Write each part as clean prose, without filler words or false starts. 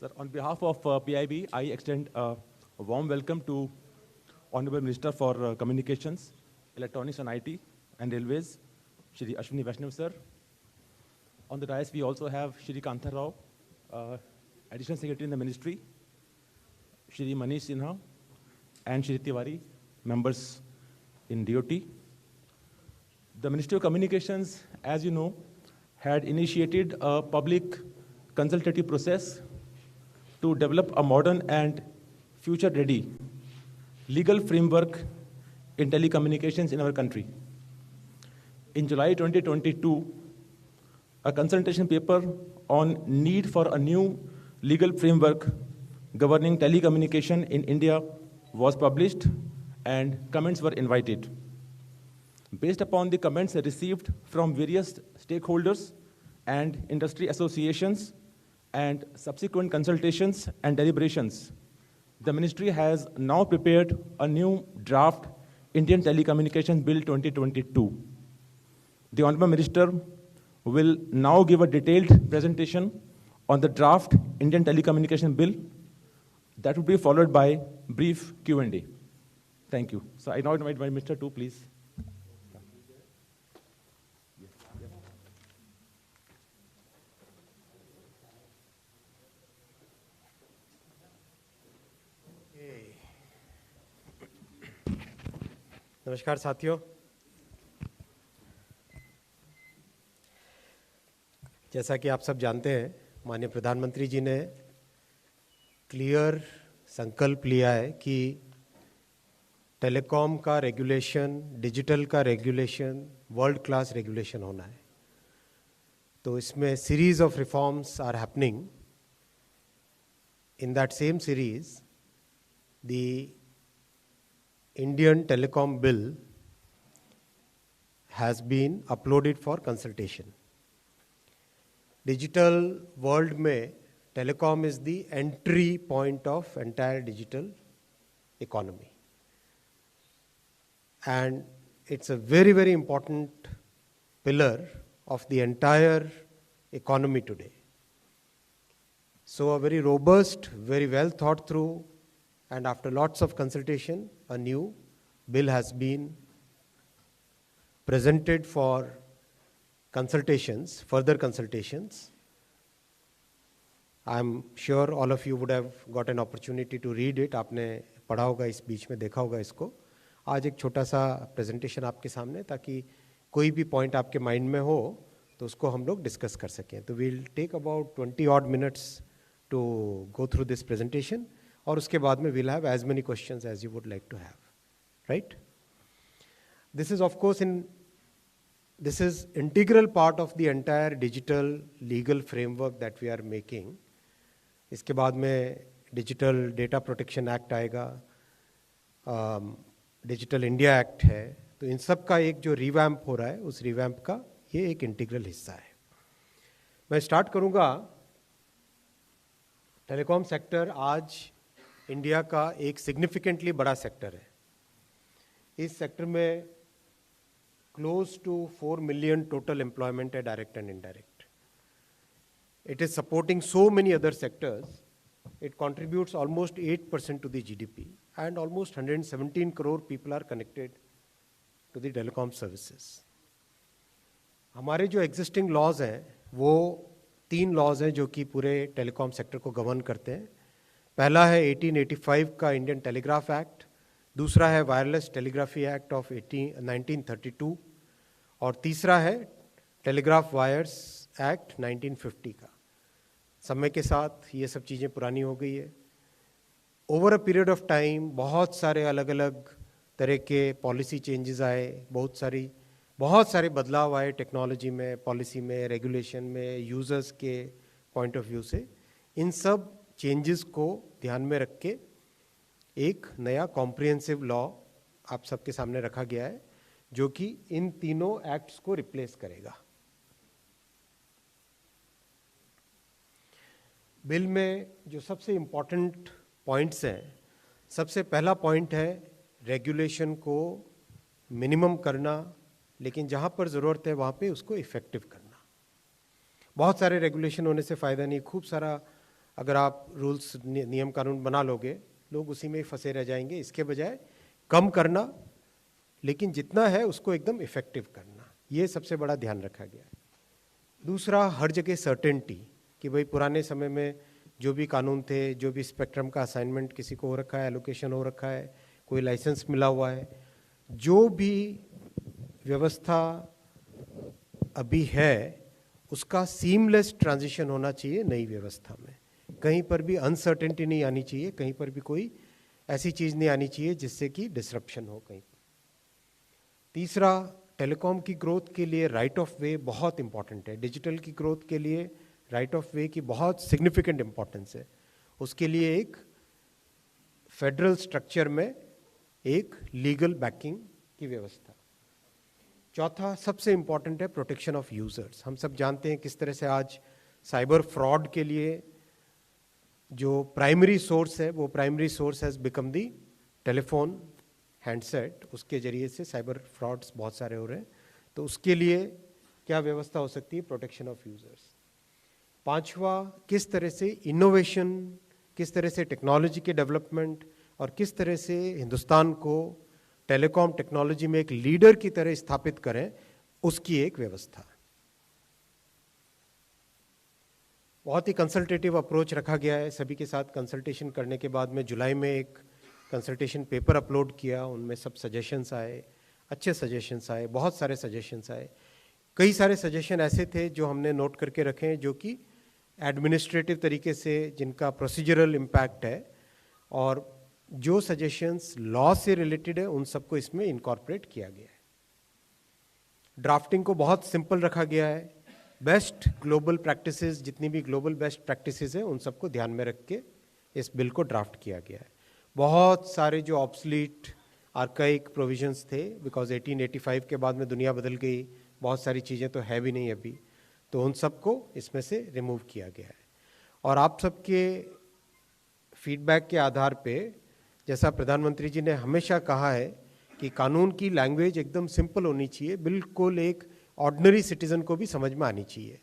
Sir, on behalf of PIB, I extend a warm welcome to Honorable Minister for Communications, Electronics and IT and Railways, Shri Ashwini Vaishnav sir. On the dais, we also have Shri Kantha Rao, Additional Secretary in the Ministry, Shri Manish Sinha, and Shri Tiwari, members in DOT. The Ministry of Communications, as you know, had initiated a public consultative process to develop a modern and future-ready legal framework in telecommunications in our country. In July 2022, a consultation paper on need for a new legal framework governing telecommunication in India was published and comments were invited. Based upon the comments received from various stakeholders and industry associations and subsequent consultations and deliberations, the Ministry has now prepared a new draft Indian Telecommunications Bill 2022. The Honourable Minister will now give a detailed presentation on the draft Indian Telecommunication Bill. That will be followed by brief Q&A. Thank you. So I now invite my Minister to please. नमस्कार साथियों, जैसा कि आप सब जानते हैं, माननीय प्रधानमंत्री जी ने क्लियर संकल्प लिया है कि टेलीकॉम का रेगुलेशन, डिजिटल का रेगुलेशन वर्ल्ड क्लास रेगुलेशन होना है। तो इसमें series of reforms are happening. In that same series the Indian Telecom Bill has been uploaded for consultation. Digital world में telecom is the entry point of entire digital economy. And it's a very, very important pillar of the entire economy today. So a very robust, very well thought through, and after lots of consultation, a new bill has been presented for consultations, further consultations. I'm sure all of you would have got an opportunity to read it. आपने पढ़ा होगा, इस बीच में देखा होगा इसको. आज एक छोटा सा प्रेजेंटेशन आपके सामने, ताकि कोई भी पॉइंट आपके माइंड में हो तो उसको हम लोग डिस्कस कर सकें. तो we'll take about 20 odd minutes to go through this presentation. और उसके बाद में we'll have as many questions as you would like to have, right? This is of course this is integral part of the entire digital legal framework that we are making. इसके बाद में Digital Data Protection Act आएगा, Digital India Act है. तो इन सब का एक जो रिवैम्प हो रहा है, उस रिवैम्प का ये एक इंटीग्रल हिस्सा है. मैं स्टार्ट करूंगा. टेलीकॉम सेक्टर आज इंडिया का एक सिग्निफिकेंटली बड़ा सेक्टर है. इस सेक्टर में close to 4 million total employment है, direct and indirect. It is supporting so many other sectors. It contributes almost 8% to the GDP and almost 117 crore people are connected to the telecom services. हमारे जो existing laws हैं वो 3 laws हैं जो कि पूरे telecom sector को गवर्न करते हैं. पहला है 1885 का इंडियन टेलीग्राफ एक्ट, दूसरा है वायरलेस टेलीग्राफी एक्ट ऑफ 1932 और तीसरा है टेलीग्राफ वायर्स एक्ट 1950 का. समय के साथ ये सब चीज़ें पुरानी हो गई है. Over a period of time बहुत सारे अलग अलग तरह के पॉलिसी चेंजेस आए, बहुत सारे बदलाव आए टेक्नोलॉजी में, पॉलिसी में, रेगुलेशन में, यूज़र्स के पॉइंट ऑफ व्यू से. इन सब चेंजेस को ध्यान में रख के एक नया कॉम्प्रिहेंसिव लॉ आप सबके सामने रखा गया है, जो कि इन तीनों एक्ट्स को रिप्लेस करेगा. बिल में जो सबसे इम्पॉर्टेंट पॉइंट्स हैं, सबसे पहला पॉइंट है रेगुलेशन को मिनिमम करना, लेकिन जहाँ पर ज़रूरत है वहाँ पे उसको इफ़ेक्टिव करना. बहुत सारे रेगुलेशन होने से फ़ायदा नहीं. खूब सारा अगर आप रूल्स नियम कानून बना लोगे, लोग उसी में ही फंसे रह जाएंगे। इसके बजाय कम करना, लेकिन जितना है उसको एकदम इफेक्टिव करना, ये सबसे बड़ा ध्यान रखा गया है। दूसरा, हर जगह सर्टेनिटी कि भाई पुराने समय में जो भी कानून थे, जो भी स्पेक्ट्रम का असाइनमेंट किसी को हो रखा है, एलोकेशन हो रखा है, कोई लाइसेंस मिला हुआ है, जो भी व्यवस्था अभी है उसका सीमलेस ट्रांजिशन होना चाहिए नई व्यवस्था में। कहीं पर भी अनसर्टेनिटी नहीं आनी चाहिए, कहीं पर भी कोई ऐसी चीज़ नहीं आनी चाहिए जिससे कि डिसरप्शन हो कहीं पर। तीसरा, टेलीकॉम की ग्रोथ के लिए राइट ऑफ वे बहुत इंपॉर्टेंट है। डिजिटल की ग्रोथ के लिए राइट ऑफ वे की बहुत सिग्निफिकेंट इंपॉर्टेंस है। उसके लिए एक फेडरल स्ट्रक्चर में एक लीगल बैकिंग की व्यवस्था। चौथा, सबसे इंपॉर्टेंट है प्रोटेक्शन ऑफ यूजर्स। हम सब जानते हैं किस तरह से आज साइबर फ्रॉड के लिए जो प्राइमरी सोर्स है, वो primary source has become the telephone, handset. उसके जरिए से साइबर फ्रॉड्स बहुत सारे हो रहे हैं। तो उसके लिए क्या व्यवस्था हो सकती है? Protection of users. पांचवा, किस तरह से इनोवेशन, किस तरह से टेक्नोलॉजी के डेवलपमेंट और किस तरह से हिंदुस्तान को टेलीकॉम टेक्नोलॉजी में एक लीडर की तरह स्थापित करें, उसकी एक व्यवस्था। बहुत ही कंसल्टेटिव अप्रोच रखा गया है। सभी के साथ कंसल्टेशन करने के बाद में जुलाई में एक कंसल्टेशन पेपर अपलोड किया, उनमें सब सजेशंस आए, अच्छे सजेशंस आए, बहुत सारे सजेशंस आए। कई सारे सजेशन ऐसे थे जो हमने नोट करके रखे हैं, जो कि एडमिनिस्ट्रेटिव तरीके से जिनका प्रोसीजरल इम्पैक्ट है, और जो सजेशंस लॉ से रिलेटेड है उन सबको इसमें इनकॉर्पोरेट किया गया है। ड्राफ्टिंग को बहुत सिंपल रखा गया है। बेस्ट ग्लोबल प्रैक्टिसेस, जितनी भी ग्लोबल बेस्ट प्रैक्टिसेस हैं उन सबको ध्यान में रख के इस बिल को ड्राफ्ट किया गया है। बहुत सारे जो ऑब्सलीट आर्काइक प्रोविजंस थे, बिकॉज 1885 के बाद में दुनिया बदल गई, बहुत सारी चीज़ें तो है भी नहीं अभी, तो उन सबको इसमें से रिमूव किया गया है। और आप सबके फीडबैक के आधार पे, जैसा प्रधानमंत्री जी ने हमेशा कहा है कि कानून की लैंग्वेज एकदम सिंपल होनी चाहिए, बिल्कुल एक ऑर्डिनरी सिटीजन को भी समझ में आनी चाहिए।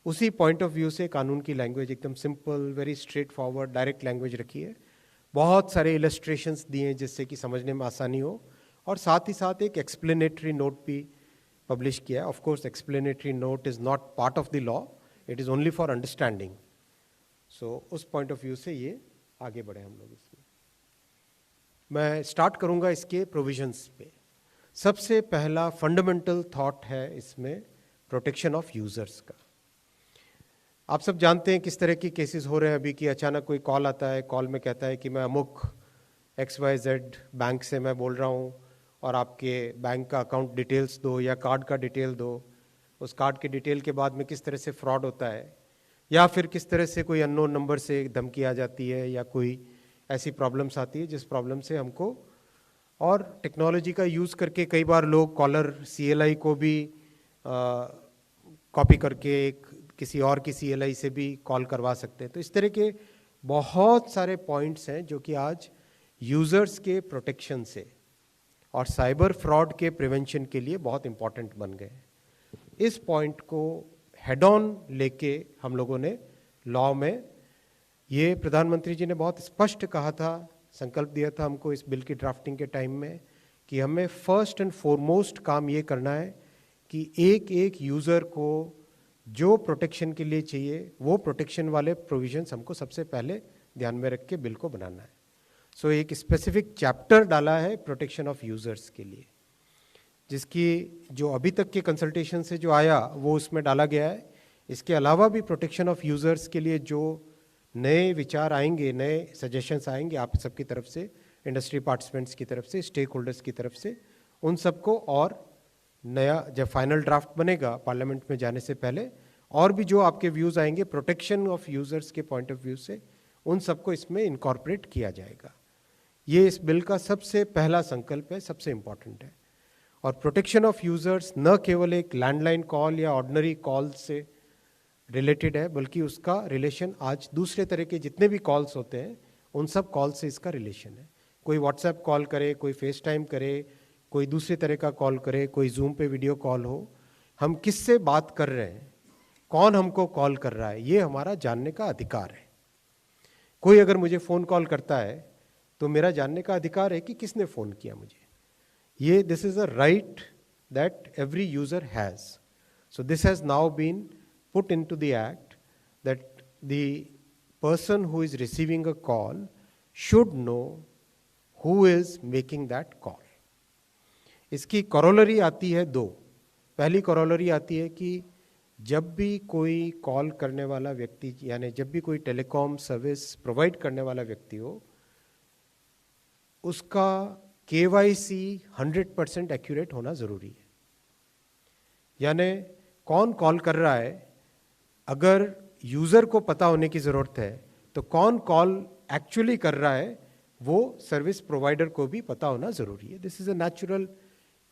उसी पॉइंट ऑफ व्यू से कानून की लैंग्वेज एकदम simple, very straight forward, direct language रखी है। बहुत सारे इलस्ट्रेशंस दिए हैं जिससे कि समझने में आसानी हो, और साथ ही साथ एक एक्सप्लेनेटरी नोट भी पब्लिश किया है। Of course explanatory note is not part of the law, it is only for understanding. So उस पॉइंट ऑफ व्यू से ये आगे बढ़े हम लोग इसमें। मैं स्टार्ट करूंगा इसके प्रोविजंस पे। सबसे पहला फंडामेंटल थॉट है इसमें प्रोटेक्शन ऑफ यूजर्स का। आप सब जानते हैं किस तरह की केसेस हो रहे हैं अभी, कि अचानक कोई कॉल आता है, कॉल में कहता है कि मैं अमुक XYZ बैंक से मैं बोल रहा हूँ और आपके बैंक का अकाउंट डिटेल्स दो या कार्ड का डिटेल दो। उस कार्ड के डिटेल के बाद में किस तरह से फ्रॉड होता है, या फिर किस तरह से कोई अननोन नंबर से धमकी आ जाती है, या कोई ऐसी प्रॉब्लम्स आती है जिस प्रॉब्लम से हमको, और टेक्नोलॉजी का यूज़ करके कई बार लोग कॉलर CLI को भी कॉपी करके किसी और की CLI से भी कॉल करवा सकते हैं। तो इस तरह के बहुत सारे पॉइंट्स हैं जो कि आज यूज़र्स के प्रोटेक्शन से और साइबर फ्रॉड के प्रिवेंशन के लिए बहुत इंपॉर्टेंट बन गए। इस पॉइंट को हेड ऑन लेके हम लोगों ने लॉ में, ये प्रधानमंत्री जी ने बहुत स्पष्ट कहा था, संकल्प दिया था हमको इस बिल की ड्राफ्टिंग के टाइम में, कि हमें फर्स्ट एंड फॉरमोस्ट काम ये करना है कि एक एक यूज़र को जो प्रोटेक्शन के लिए चाहिए वो प्रोटेक्शन वाले प्रोविजंस हमको सबसे पहले ध्यान में रख के बिल को बनाना है। सो एक स्पेसिफिक चैप्टर डाला है प्रोटेक्शन ऑफ यूज़र्स के लिए, जिसकी जो अभी तक के कंसल्टेशन से जो आया वो उसमें डाला गया है। इसके अलावा भी प्रोटेक्शन ऑफ यूज़र्स के लिए जो नए विचार आएंगे, नए सजेशंस आएंगे आप सबकी तरफ से, इंडस्ट्री पार्टिसिपेंट्स की तरफ से, स्टेक होल्डर्स की तरफ से, उन सबको और नया जब फाइनल ड्राफ्ट बनेगा पार्लियामेंट में जाने से पहले, और भी जो आपके व्यूज़ आएंगे प्रोटेक्शन ऑफ यूज़र्स के पॉइंट ऑफ व्यू से, उन सबको इसमें इनकॉर्पोरेट किया जाएगा। ये इस बिल का सबसे पहला संकल्प है, सबसे इम्पॉर्टेंट है। और प्रोटेक्शन ऑफ यूज़र्स न केवल एक लैंडलाइन कॉल या ऑर्डिनरी कॉल से रिलेटेड है, बल्कि उसका रिलेशन आज दूसरे तरह के जितने भी कॉल्स होते हैं उन सब कॉल से इसका रिलेशन है। कोई व्हाट्सएप कॉल करे, कोई फेस टाइम करे, कोई दूसरे तरह का कॉल करे, कोई जूम पे वीडियो कॉल हो, हम किससे बात कर रहे हैं, कौन हमको कॉल कर रहा है, ये हमारा जानने का अधिकार है। कोई अगर मुझे फ़ोन कॉल करता है तो मेरा जानने का अधिकार है कि किसने फ़ोन किया मुझे. ये this is a right that every user has. So this has now been put into the act that the person who is receiving a call should know who is making that call. इसकी corollary आती है दो. पहली corollary आती है कि जब भी कोई कॉल करने वाला व्यक्ति, यानी जब भी कोई टेलीकॉम सर्विस प्रोवाइड करने वाला व्यक्ति हो, उसका KYC 100% एक्यूरेट होना ज़रूरी है. यानी कौन कॉल कर रहा है, अगर यूज़र को पता होने की ज़रूरत है तो कौन कॉल एक्चुअली कर रहा है वो सर्विस प्रोवाइडर को भी पता होना ज़रूरी है. This is a natural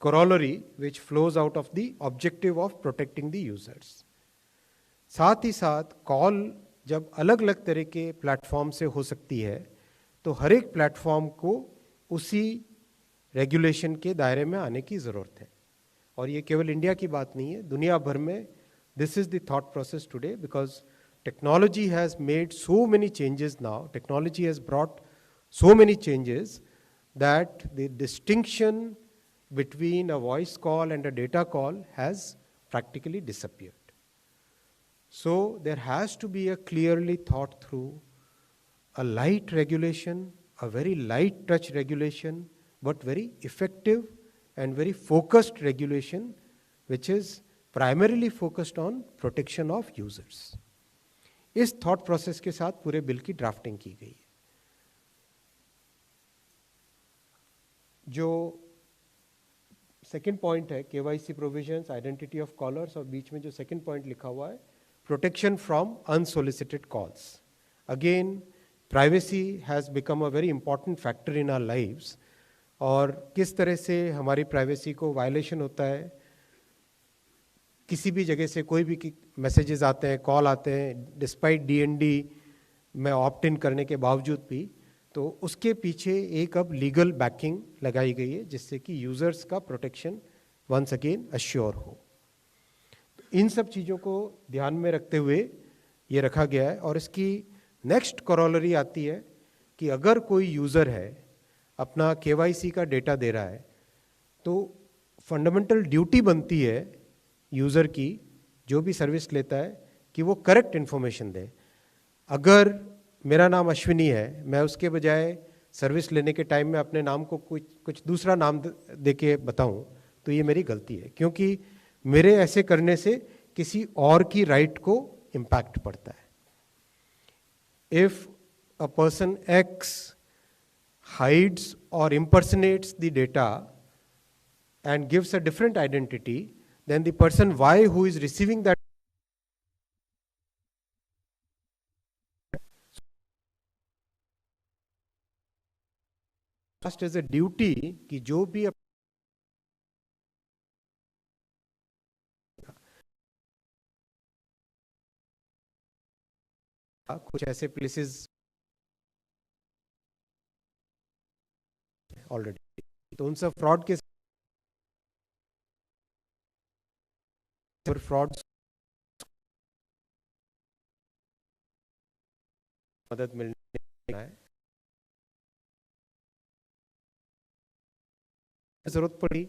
corollary which flows out of the objective of protecting the users. साथ ही साथ कॉल जब अलग अलग तरह के प्लेटफॉर्म से हो सकती है तो हर एक प्लेटफॉर्म को उसी रेगुलेशन के दायरे में आने की ज़रूरत है. और ये केवल इंडिया की बात नहीं है, दुनिया भर में this is the thought process today, because technology has made so many changes now, technology has brought so many changes that the distinction between a voice call and a data call has practically disappeared. So there has to be a clearly thought through, a light regulation, a very light touch regulation, but very effective and very focused regulation, which is primarily focused on protection of users. इस thought process के साथ पूरे bill की drafting की गई है. जो second point है KYC provisions, identity of callers, और बीच में जो सेकेंड पॉइंट लिखा हुआ है protection from unsolicited calls. Again privacy has become a very important factor in our lives. और किस तरह से हमारी प्राइवेसी को वायलेशन होता है, किसी भी जगह से कोई भी मैसेजेस आते हैं, कॉल आते हैं, डिस्पाइट DND में ऑप्ट इन करने के बावजूद भी, तो उसके पीछे एक अब लीगल बैकिंग लगाई गई है जिससे कि यूज़र्स का प्रोटेक्शन वंस अगेन अश्योर हो. इन सब चीज़ों को ध्यान में रखते हुए ये रखा गया है. और इसकी नेक्स्ट कॉरोलरी आती है कि अगर कोई यूज़र है अपना KYC का डेटा दे रहा है तो फंडामेंटल ड्यूटी बनती है यूज़र की, जो भी सर्विस लेता है, कि वो करेक्ट इन्फॉर्मेशन दे. अगर मेरा नाम अश्विनी है, मैं उसके बजाय सर्विस लेने के टाइम में अपने नाम को कुछ दूसरा नाम दे के बताऊँ तो ये मेरी गलती है, क्योंकि मेरे ऐसे करने से किसी और की राइट को इम्पैक्ट पड़ता है. If a person X hides or impersonates the data and gives a different identity, then the person Y who is receiving that first as a duty कि जो भी कुछ ऐसे प्लेसेस ऑलरेडी, तो उन सब फ्रॉड के फ्रॉड मदद मिलने है. जरूरत पड़ी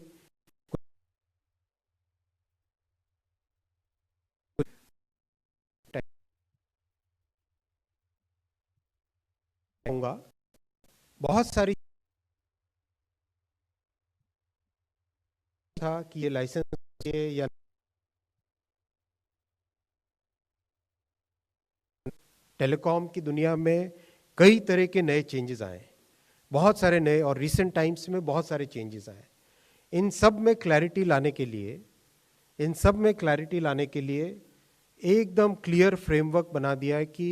होगा, बहुत सारी था कि ये लाइसेंस या टेलीकॉम की दुनिया में कई तरह के नए चेंजेस आए, बहुत सारे नए, और रिसेंट टाइम्स में बहुत सारे चेंजेस आए. इन सब में क्लैरिटी लाने के लिए एकदम क्लियर फ्रेमवर्क बना दिया है कि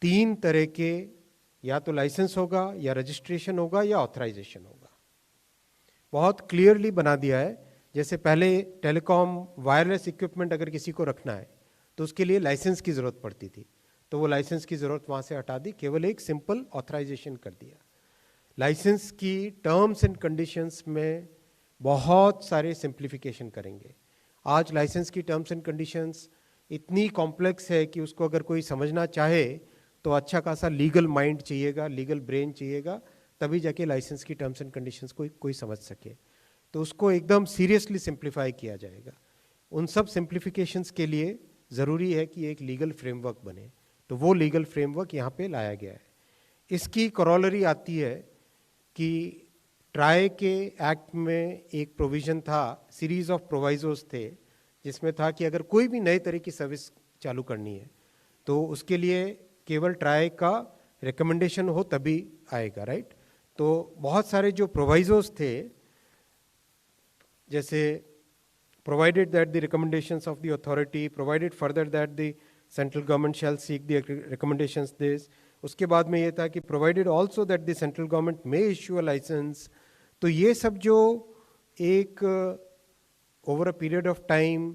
3 तरह के, या तो लाइसेंस होगा, या रजिस्ट्रेशन होगा, या ऑथराइजेशन होगा. बहुत क्लियरली बना दिया है. जैसे पहले टेलीकॉम वायरलेस इक्विपमेंट अगर किसी को रखना है तो उसके लिए लाइसेंस की ज़रूरत पड़ती थी, तो वो लाइसेंस की ज़रूरत वहाँ से हटा दी, केवल एक सिंपल ऑथराइजेशन कर दिया. लाइसेंस की टर्म्स एंड कंडीशंस में बहुत सारे सिंप्लीफिकेशन करेंगे. आज लाइसेंस की टर्म्स एंड कंडीशंस इतनी कॉम्प्लेक्स है कि उसको अगर कोई समझना चाहे तो अच्छा खासा लीगल माइंड चाहिएगा, लीगल ब्रेन चाहिएगा, तभी जाके लाइसेंस की टर्म्स एंड कंडीशंस को कोई समझ सके। तो उसको एकदम सीरियसली सिंप्लीफाई किया जाएगा। उन सब सिंप्लीफिकेशंस के लिए ज़रूरी है कि एक लीगल फ्रेमवर्क बने, तो वो लीगल फ्रेमवर्क यहाँ पे लाया गया है। इसकी करोलरी आती है कि ट्राई के एक्ट में एक प्रोविज़न था, सीरीज ऑफ प्रोवाइजोस थे, जिसमें था कि अगर कोई भी नए तरह की सर्विस चालू करनी है तो उसके लिए केवल ट्राई का रिकमेंडेशन हो तभी आएगा, राइट। तो बहुत सारे जो प्रोवाइजोस थे, जैसे provided that the recommendations of the authority, provided further that the central government shall seek the recommendations this, उसके बाद में ये था कि provided also that the central government may issue a license। तो ये सब जो एक over a period of time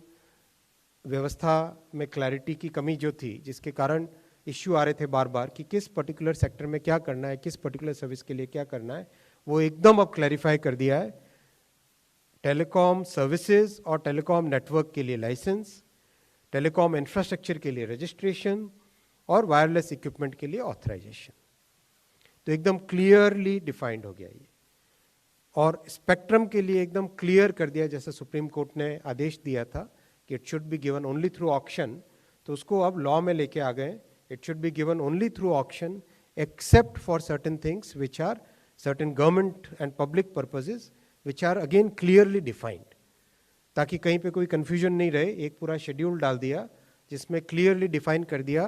व्यवस्था में क्लैरिटी की कमी जो थी, जिसके कारण इश्यू आ रहे थे बार बार कि किस पर्टिकुलर सेक्टर में क्या करना है, किस पर्टिकुलर सर्विस के लिए क्या करना है, वो एकदम अब क्लैरिफाई कर दिया है। टेलीकॉम सर्विसेज और टेलीकॉम नेटवर्क के लिए लाइसेंस, टेलीकॉम इंफ्रास्ट्रक्चर के लिए रजिस्ट्रेशन और वायरलेस इक्विपमेंट के लिए ऑथराइजेशन। तो एकदम क्लियरली डिफाइंड हो गया ये। और स्पेक्ट्रम के लिए एकदम क्लियर कर दिया, जैसे सुप्रीम कोर्ट ने आदेश दिया था कि it should be given only through auction, तो उसको अब लॉ में लेके आ गए। It should be given only through auction except for certain things which are certain government and public purposes which are again clearly defined, ताकि कहीं पे कोई confusion नहीं रहे। एक पूरा शेड्यूल डाल दिया जिसमें clearly define कर दिया,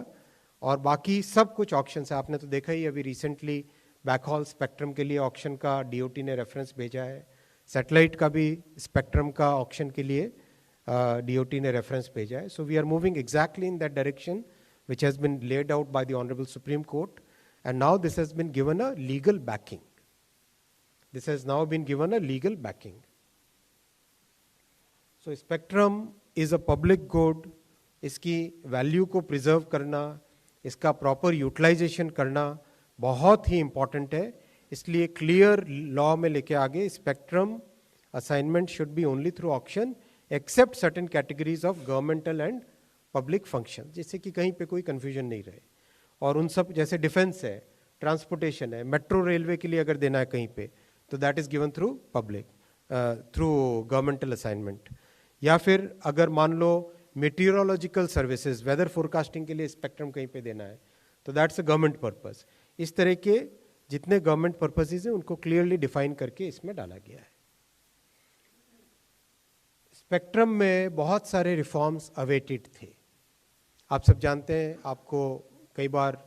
और बाकी सब कुछ ऑक्शन है। आपने तो देखा ही अभी रिसेंटली बैकहॉल स्पेक्ट्रम के लिए ऑक्शन का DOT ने रेफरेंस भेजा है, सैटेलाइट का भी स्पेक्ट्रम का ऑक्शन के लिए DOT ने रेफरेंस भेजा है। So we are moving exactly in that direction which has been laid out by the Honorable Supreme Court, and now this has been given a legal backing. This has now been given a legal backing. So spectrum is a public good. इसकी value को preserve करना, इसका proper utilisation करना बहुत ही important है। इसलिए clear law में लेके आगे spectrum assignment should be only through auction except certain categories of governmental and public function, जिससे कि कहीं पे कोई कंफ्यूजन नहीं रहे। और उन सब जैसे डिफेंस है, ट्रांसपोर्टेशन है, मेट्रो रेलवे के लिए अगर देना है कहीं पे, तो that is given through public, through governmental assignment. या फिर अगर मान लो मेटीरियोलॉजिकल सर्विसेज, वेदर फोरकास्टिंग के लिए स्पेक्ट्रम कहीं पे देना है, तो दैट्स अ गवर्नमेंट पर्पस। इस तरह के जितने गवर्नमेंट पर्पसेज हैं उनको क्लियरली डिफाइन करके इसमें डाला गया है। स्पेक्ट्रम में बहुत सारे रिफॉर्म्स अवेटेड थे। आप सब जानते हैं, आपको कई बार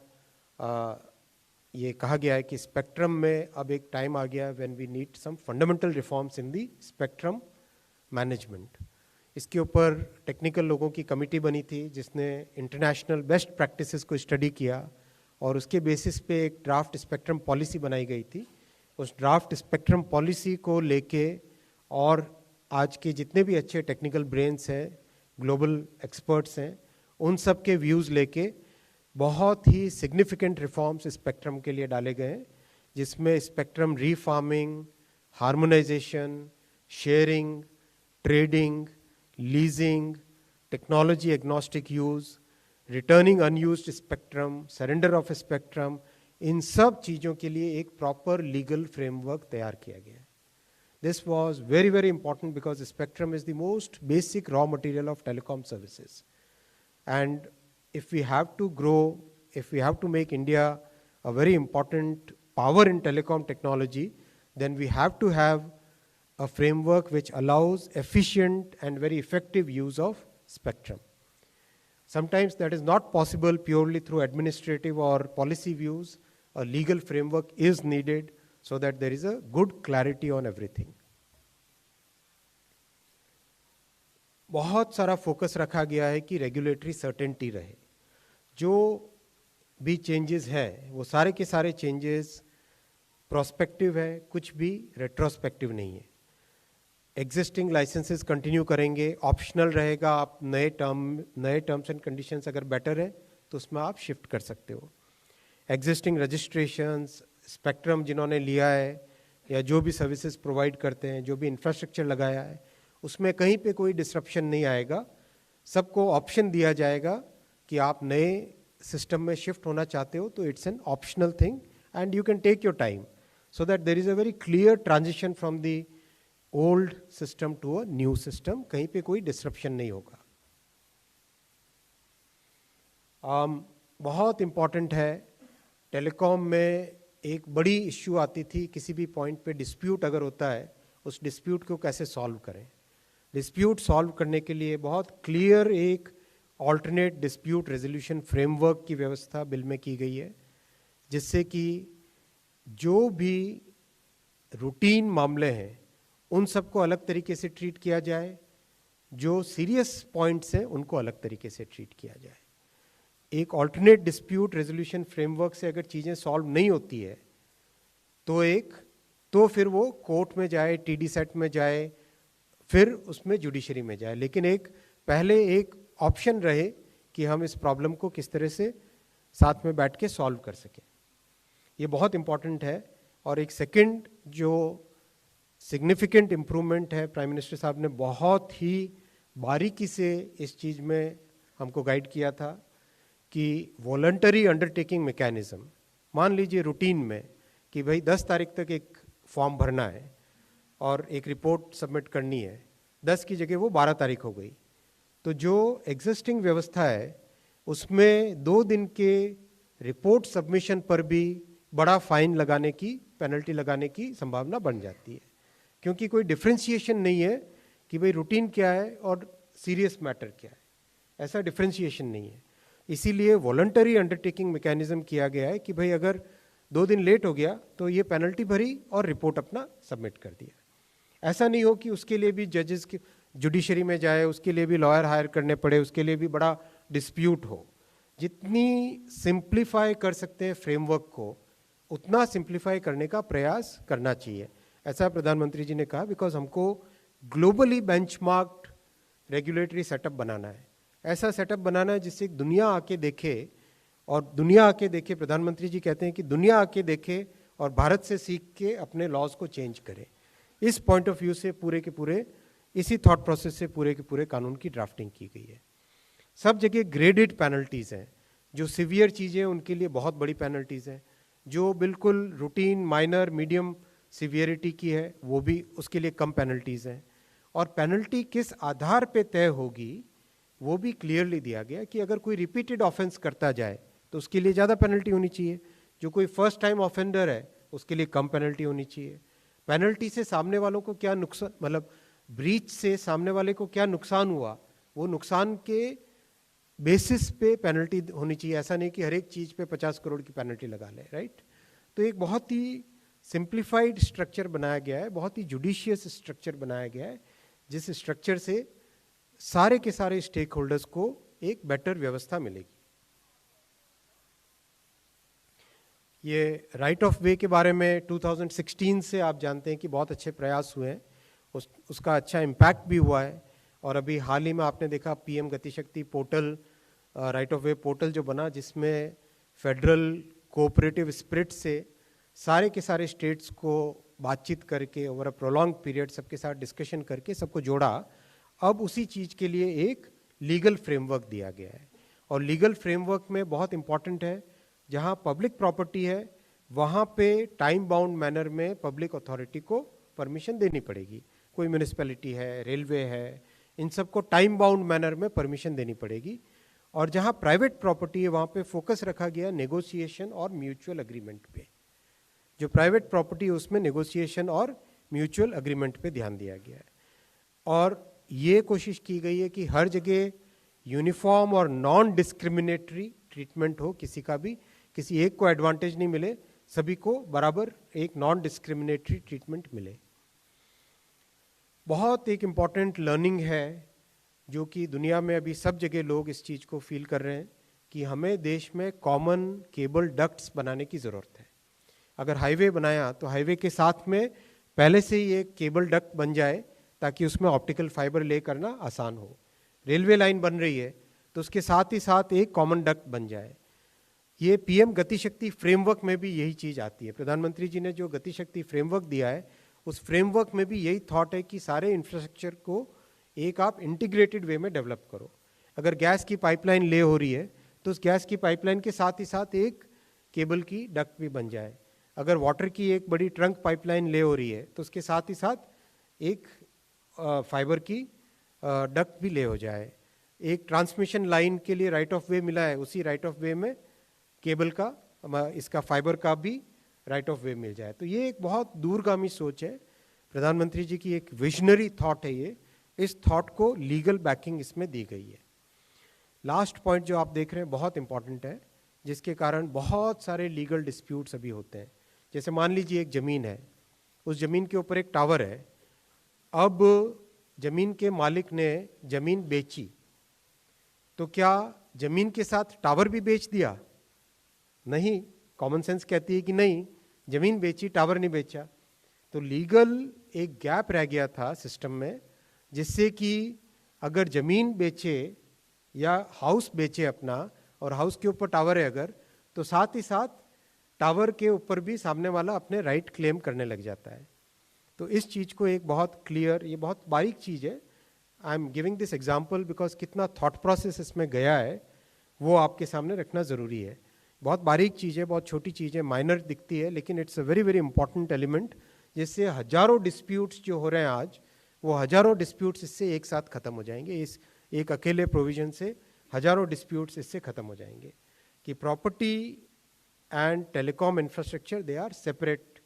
ये कहा गया है कि स्पेक्ट्रम में अब एक टाइम आ गया when we need some fundamental reforms in the spectrum management. इसके ऊपर टेक्निकल लोगों की कमिटी बनी थी जिसने इंटरनेशनल बेस्ट प्रैक्टिसेस को स्टडी किया, और उसके बेसिस पे एक ड्राफ्ट स्पेक्ट्रम पॉलिसी बनाई गई थी। उस ड्राफ्ट स्पेक्ट्रम पॉलिसी को लेके और आज के जितने भी अच्छे टेक्निकल ब्रेन्स हैं, ग्लोबल एक्सपर्ट्स हैं, उन सब के व्यूज़ लेके बहुत ही सिग्निफिकेंट रिफॉर्म्स स्पेक्ट्रम के लिए डाले गए हैं, जिसमें spectrum refarming, harmonisation, sharing, trading, leasing, technology agnostic use, returning unused spectrum, surrender of spectrum, इन सब चीज़ों के लिए एक प्रॉपर लीगल फ्रेमवर्क तैयार किया गया है। This was very, very important because spectrum is the most basic raw material of telecom services. And if we have to grow, if we have to make India a very important power in telecom technology, then we have to have a framework which allows efficient and very effective use of spectrum. Sometimes that is not possible purely through administrative or policy views. A legal framework is needed so that there is a good clarity on everything. बहुत सारा focus रखा गया है कि regulatory certainty रहे। जो भी changes है वो सारे के सारे चेंजेस प्रोस्पेक्टिव है, कुछ भी रेट्रोस्पेक्टिव नहीं है। एग्जिस्टिंग लाइसेंसेस कंटिन्यू करेंगे, ऑप्शनल रहेगा। आप नए टर्म्स एंड कंडीशंस अगर बेटर है तो उसमें आप शिफ्ट कर सकते हो। एग्जिस्टिंग रजिस्ट्रेशंस, स्पेक्ट्रम जिन्होंने लिया है या जो भी सर्विसेज प्रोवाइड करते हैं, जो भी इंफ्रास्ट्रक्चर लगाया है, उसमें कहीं पे कोई डिसरप्शन नहीं आएगा। सबको ऑप्शन दिया जाएगा कि आप नए सिस्टम में शिफ्ट होना चाहते हो तो it's an optional thing and you can take your time so that there is a very clear transition from the old system to a new system, कहीं पे कोई डिस्ट्रप्शन नहीं होगा। बहुत इम्पॉर्टेंट है, टेलीकॉम में एक बड़ी इश्यू आती थी, किसी भी पॉइंट पे डिस्प्यूट अगर होता है उस डिस्प्यूट को कैसे सॉल्व करें। डिस्प्यूट सॉल्व करने के लिए बहुत क्लियर एक ऑल्टरनेट डिस्प्यूट रेजोल्यूशन फ्रेमवर्क की व्यवस्था बिल में की गई है, जिससे कि जो भी रूटीन मामले हैं उन सबको अलग तरीके से ट्रीट किया जाए, जो सीरियस पॉइंट्स हैं उनको अलग तरीके से ट्रीट किया जाए। एक ऑल्टरनेट डिस्प्यूट रेजोल्यूशन फ्रेमवर्क से अगर चीज़ें सॉल्व नहीं होती है तो फिर वो कोर्ट में जाए, टीडी सेट में जाए, फिर उसमें जुडिशरी में जाए, लेकिन पहले एक ऑप्शन रहे कि हम इस प्रॉब्लम को किस तरह से साथ में बैठ के सॉल्व कर सकें। ये बहुत इम्पॉर्टेंट है। और एक सेकंड जो सिग्निफिकेंट इम्प्रूवमेंट है, प्राइम मिनिस्टर साहब ने बहुत ही बारीकी से इस चीज़ में हमको गाइड किया था कि वॉलंटरी अंडरटेकिंग मैकेनिज्म, मान लीजिए रूटीन में कि भाई 10 तारीख तक एक फॉर्म भरना है और एक रिपोर्ट सबमिट करनी है, 10 की जगह वो 12 तारीख हो गई, तो जो एग्जिस्टिंग व्यवस्था है उसमें 2 दिन के रिपोर्ट सबमिशन पर भी बड़ा फाइन लगाने की, पेनल्टी लगाने की संभावना बन जाती है, क्योंकि कोई डिफ्रेंशिएशन नहीं है कि भाई रूटीन क्या है और सीरियस मैटर क्या है, ऐसा डिफ्रेंशिएशन नहीं है। इसीलिए वॉलंटरी अंडरटेकिंग मैकेनिज्म किया गया है कि भाई अगर 2 दिन लेट हो गया तो ये पेनल्टी भरी और रिपोर्ट अपना सबमिट कर दिया। ऐसा नहीं हो कि उसके लिए भी जजेस की जुडिशरी में जाए, उसके लिए भी लॉयर हायर करने पड़े, उसके लिए भी बड़ा डिस्प्यूट हो। जितनी सिंप्लीफाई कर सकते हैं फ्रेमवर्क को उतना सिंप्लीफाई करने का प्रयास करना चाहिए, ऐसा प्रधानमंत्री जी ने कहा, बिकॉज हमको ग्लोबली बेंचमार्क्ड रेगुलेटरी सेटअप बनाना है, ऐसा सेटअप बनाना है जिससे दुनिया आके देखे, और दुनिया आके देखे, प्रधानमंत्री जी कहते हैं कि दुनिया आके देखे और भारत से सीख के अपने लॉज को चेंज करे। इस पॉइंट ऑफ व्यू से पूरे के पूरे, इसी थॉट प्रोसेस से पूरे के पूरे कानून की ड्राफ्टिंग की गई है। सब जगह ग्रेडेड पेनल्टीज हैं, जो सिवियर चीज़ें उनके लिए बहुत बड़ी पेनल्टीज हैं, जो बिल्कुल रूटीन माइनर मीडियम सिवियरिटी की है वो भी उसके लिए कम पेनल्टीज हैं, और पेनल्टी किस आधार पे तय होगी वो भी क्लियरली दिया गया कि अगर कोई रिपीटेड ऑफेंस करता जाए तो उसके लिए ज़्यादा पेनल्टी होनी चाहिए, जो कोई फर्स्ट टाइम ऑफेंडर है उसके लिए कम पेनल्टी होनी चाहिए। पेनल्टी से सामने वालों को क्या नुकसान, मतलब ब्रीच से सामने वाले को क्या नुकसान हुआ, वो नुकसान के बेसिस पे पेनल्टी होनी चाहिए। ऐसा नहीं कि हर एक चीज़ पे 50 करोड़ की पेनल्टी लगा ले, राइट। तो एक बहुत ही सिंप्लीफाइड स्ट्रक्चर बनाया गया है, बहुत ही जुडिशियस स्ट्रक्चर बनाया गया है, जिस स्ट्रक्चर से सारे के सारे स्टेक होल्डर्स को एक बेटर व्यवस्था मिलेगी। ये राइट ऑफ वे के बारे में 2016 से आप जानते हैं कि बहुत अच्छे प्रयास हुए हैं, उसका अच्छा इम्पैक्ट भी हुआ है। और अभी हाल ही में आपने देखा PM Gati Shakti portal, right of way portal जो बना, जिसमें फेडरल कोऑपरेटिव स्पिरिट से सारे के सारे स्टेट्स को बातचीत करके ओवर अ प्रोलॉन्ग पीरियड सबके साथ डिस्कशन करके सबको जोड़ा। अब उसी चीज़ के लिए एक लीगल फ्रेमवर्क दिया गया है, और लीगल फ्रेमवर्क में बहुत इंपॉर्टेंट है, जहाँ पब्लिक प्रॉपर्टी है वहाँ पे टाइम बाउंड मैनर में पब्लिक अथॉरिटी को परमिशन देनी पड़ेगी। कोई म्यूनिसिपैलिटी है, रेलवे है, इन सबको टाइम बाउंड मैनर में परमिशन देनी पड़ेगी। और जहाँ प्राइवेट प्रॉपर्टी है वहाँ पे फोकस रखा गया नेगोशिएशन और म्यूचुअल अग्रीमेंट पे। जो प्राइवेट प्रॉपर्टी है उसमें नेगोशिएशन और म्यूचुअल अग्रीमेंट पे ध्यान दिया गया है। और ये कोशिश की गई है कि हर जगह यूनिफॉर्म और नॉन डिस्क्रिमिनेटरी ट्रीटमेंट हो, किसी का भी किसी एक को एडवांटेज नहीं मिले, सभी को बराबर एक नॉन डिस्क्रिमिनेटरी ट्रीटमेंट मिले। बहुत एक इम्पॉर्टेंट लर्निंग है जो कि दुनिया में अभी सब जगह लोग इस चीज़ को फील कर रहे हैं कि हमें देश में कॉमन केबल डक्ट्स बनाने की ज़रूरत है। अगर हाईवे बनाया तो हाईवे के साथ में पहले से ही एक केबल डक्ट बन जाए ताकि उसमें ऑप्टिकल फाइबर ले करना आसान हो। रेलवे लाइन बन रही है तो उसके साथ ही साथ एक कॉमन डक्ट बन जाए। ये पीएम गतिशक्ति फ्रेमवर्क में भी यही चीज़ आती है। प्रधानमंत्री जी ने जो गतिशक्ति फ्रेमवर्क दिया है उस फ्रेमवर्क में भी यही थॉट है कि सारे इंफ्रास्ट्रक्चर को एक आप इंटीग्रेटेड वे में डेवलप करो। अगर गैस की पाइपलाइन ले हो रही है तो उस गैस की पाइपलाइन के साथ ही साथ एक केबल की डक्ट भी बन जाए। अगर वाटर की एक बड़ी ट्रंक पाइपलाइन ले हो रही है तो उसके साथ ही साथ एक फाइबर की डक्ट भी ले हो जाए। एक ट्रांसमिशन लाइन के लिए राइट ऑफ वे मिला है, उसी राइट ऑफ वे में केबल का, इसका फाइबर का भी राइट ऑफ वे मिल जाए। तो ये एक बहुत दूरगामी सोच है, प्रधानमंत्री जी की एक विजनरी थॉट है ये। इस थॉट को लीगल बैकिंग इसमें दी गई है। लास्ट पॉइंट जो आप देख रहे हैं बहुत इंपॉर्टेंट है, जिसके कारण बहुत सारे लीगल डिस्प्यूट्स अभी होते हैं। जैसे मान लीजिए एक ज़मीन है, उस ज़मीन के ऊपर एक टावर है, अब ज़मीन के मालिक ने ज़मीन बेची, तो क्या ज़मीन के साथ टावर भी बेच दिया? नहीं, कॉमन सेंस कहती है कि नहीं, ज़मीन बेची, टावर नहीं बेचा। तो लीगल एक गैप रह गया था सिस्टम में, जिससे कि अगर ज़मीन बेचे या हाउस बेचे अपना, और हाउस के ऊपर टावर है अगर, तो साथ ही साथ टावर के ऊपर भी सामने वाला अपने राइट क्लेम करने लग जाता है। तो इस चीज़ को एक बहुत क्लियर, ये बहुत बारीक चीज़ है, I am giving this example because कितना थॉट प्रोसेस इसमें गया है वो आपके सामने रखना ज़रूरी है। बहुत बारीक चीज़ है, बहुत छोटी चीज़ है, माइनर दिखती है, लेकिन it's a very very important element, जिससे हजारों डिस्प्यूट्स जो हो रहे हैं आज, वो हजारों डिस्प्यूट्स इससे एक साथ खत्म हो जाएंगे। इस एक अकेले प्रोविजन से हजारों डिस्प्यूट्स इससे खत्म हो जाएंगे कि property and telecom infrastructure, they are separate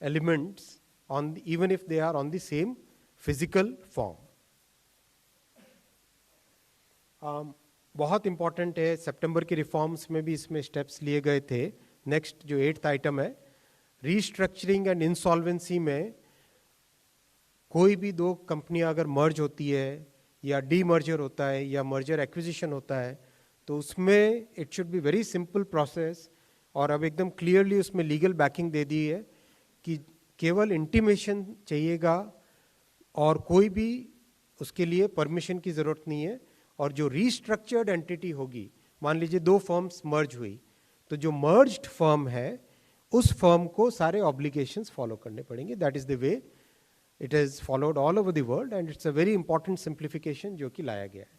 elements on, even if they are on the same physical form. बहुत इंपॉर्टेंट है, सितंबर के रिफॉर्म्स में भी इसमें स्टेप्स लिए गए थे। नेक्स्ट जो 8th आइटम है, रीस्ट्रक्चरिंग एंड इंसॉल्वेंसी में कोई भी दो कंपनियां अगर मर्ज होती है या डी मर्जर होता है या मर्जर एक्विजिशन होता है, तो उसमें it should be very simple process. और अब एकदम क्लियरली उसमें लीगल बैकिंग दे दी है कि केवल इंटीमेशन चाहिएगा और कोई भी उसके लिए परमिशन की ज़रूरत नहीं है। और जो रीस्ट्रक्चर्ड एंटिटी होगी, मान लीजिए दो फर्म्स मर्ज हुई, तो जो मर्ज्ड फर्म है उस फर्म को सारे ऑब्लिगेशंस फॉलो करने पड़ेंगे। That is the way it is followed all over the world and it's a very important simplification जो कि लाया गया है।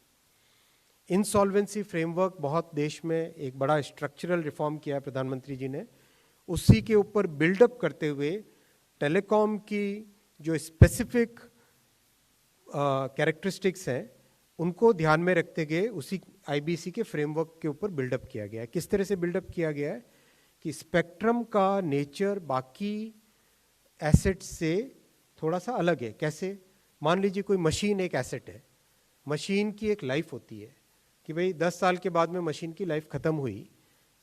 इंसॉल्वेंसी फ्रेमवर्क, बहुत देश में एक बड़ा स्ट्रक्चरल रिफॉर्म किया है प्रधानमंत्री जी ने, उसी के ऊपर बिल्डअप करते हुए टेलीकॉम की जो स्पेसिफिक कैरेक्टरिस्टिक्स हैं उनको ध्यान में रखते गए उसी आईबीसी के फ्रेमवर्क के ऊपर बिल्डअप किया गया है। किस तरह से बिल्डअप किया गया है कि स्पेक्ट्रम का नेचर बाकी एसेट्स से थोड़ा सा अलग है। कैसे? मान लीजिए कोई मशीन एक एसेट है, मशीन की एक लाइफ होती है कि भाई 10 साल के बाद में मशीन की लाइफ खत्म हुई,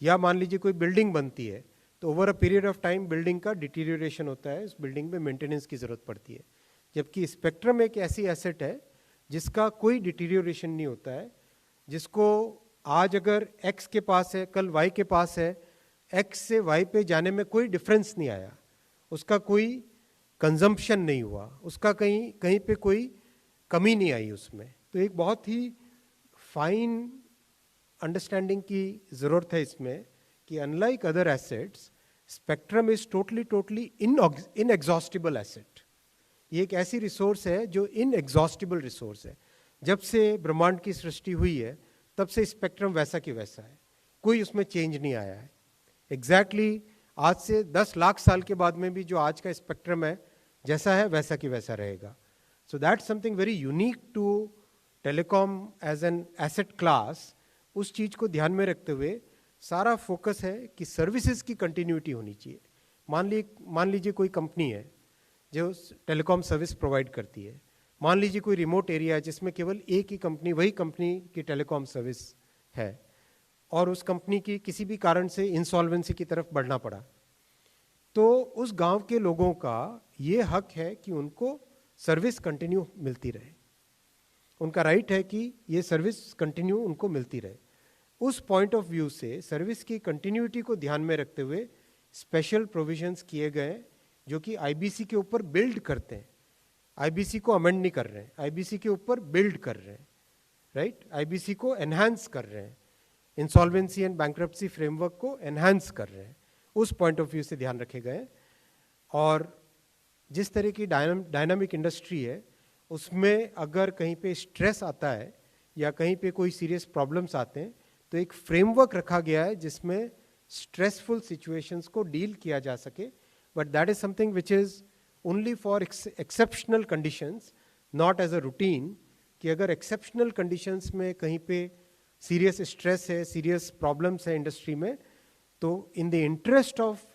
या मान लीजिए कोई बिल्डिंग बनती है तो over a period of time building का डिटीरियोरेशन होता है, उस बिल्डिंग में मेंटेनेंस की जरूरत पड़ती है। जबकि स्पेक्ट्रम एक ऐसी एसेट है जिसका कोई डिटीरियोरेशन नहीं होता है, जिसको आज अगर एक्स के पास है कल वाई के पास है, एक्स से वाई पे जाने में कोई डिफरेंस नहीं आया, उसका कोई कंजम्पशन नहीं हुआ, उसका कहीं कहीं पे कोई कमी नहीं आई उसमें। तो एक बहुत ही फाइन अंडरस्टैंडिंग की ज़रूरत है इसमें कि unlike other assets, spectrum is totally inexhaustible asset. ये एक ऐसी रिसोर्स है जो इनएग्जॉस्टिबल रिसोर्स है। जब से ब्रह्मांड की सृष्टि हुई है तब से स्पेक्ट्रम वैसा की वैसा है, कोई उसमें चेंज नहीं आया है। एग्जैक्टली आज से 10 लाख साल के बाद में भी जो आज का स्पेक्ट्रम है जैसा है वैसा की वैसा रहेगा। So that's something very unique to telecom as an asset class. उस चीज़ को ध्यान में रखते हुए सारा फोकस है कि सर्विसेज की कंटिन्यूटी होनी चाहिए। मान लीजिए कोई कंपनी है जो टेलीकॉम सर्विस प्रोवाइड करती है, मान लीजिए कोई रिमोट एरिया है जिसमें केवल एक ही कंपनी, वही कंपनी की टेलीकॉम सर्विस है, और उस कंपनी की किसी भी कारण से इंसॉल्वेंसी की तरफ बढ़ना पड़ा, तो उस गांव के लोगों का ये हक है कि उनको सर्विस कंटिन्यू मिलती रहे, उनका राइट है कि ये सर्विस कंटिन्यू उनको मिलती रहे। उस पॉइंट ऑफ व्यू से सर्विस की कंटिन्यूटी को ध्यान में रखते हुए स्पेशल प्रोविजंस किए गए जो कि आईबीसी के ऊपर बिल्ड करते हैं। आईबीसी को अमेंड नहीं कर रहे हैं, आईबीसी के ऊपर बिल्ड कर रहे हैं, राइट? आईबीसी को एनहांस कर रहे हैं, इंसॉल्वेंसी एंड बैंक्रप्सी फ्रेमवर्क को एनहांस कर रहे हैं। उस पॉइंट ऑफ व्यू से ध्यान रखे गए। और जिस तरह की डायनामिक इंडस्ट्री है उसमें अगर कहीं पे स्ट्रेस आता है या कहीं पे कोई सीरियस प्रॉब्लम्स आते हैं तो एक फ्रेमवर्क रखा गया है जिसमें स्ट्रेसफुल सिचुएशंस को डील किया जा सके, but that is something which is only for exceptional conditions, not as a routine, कि अगर एक्सेप्शनल कंडीशंस में कहीं पे सीरियस स्ट्रेस है, सीरियस प्रॉब्लम्स है इंडस्ट्री में, तो in the interest of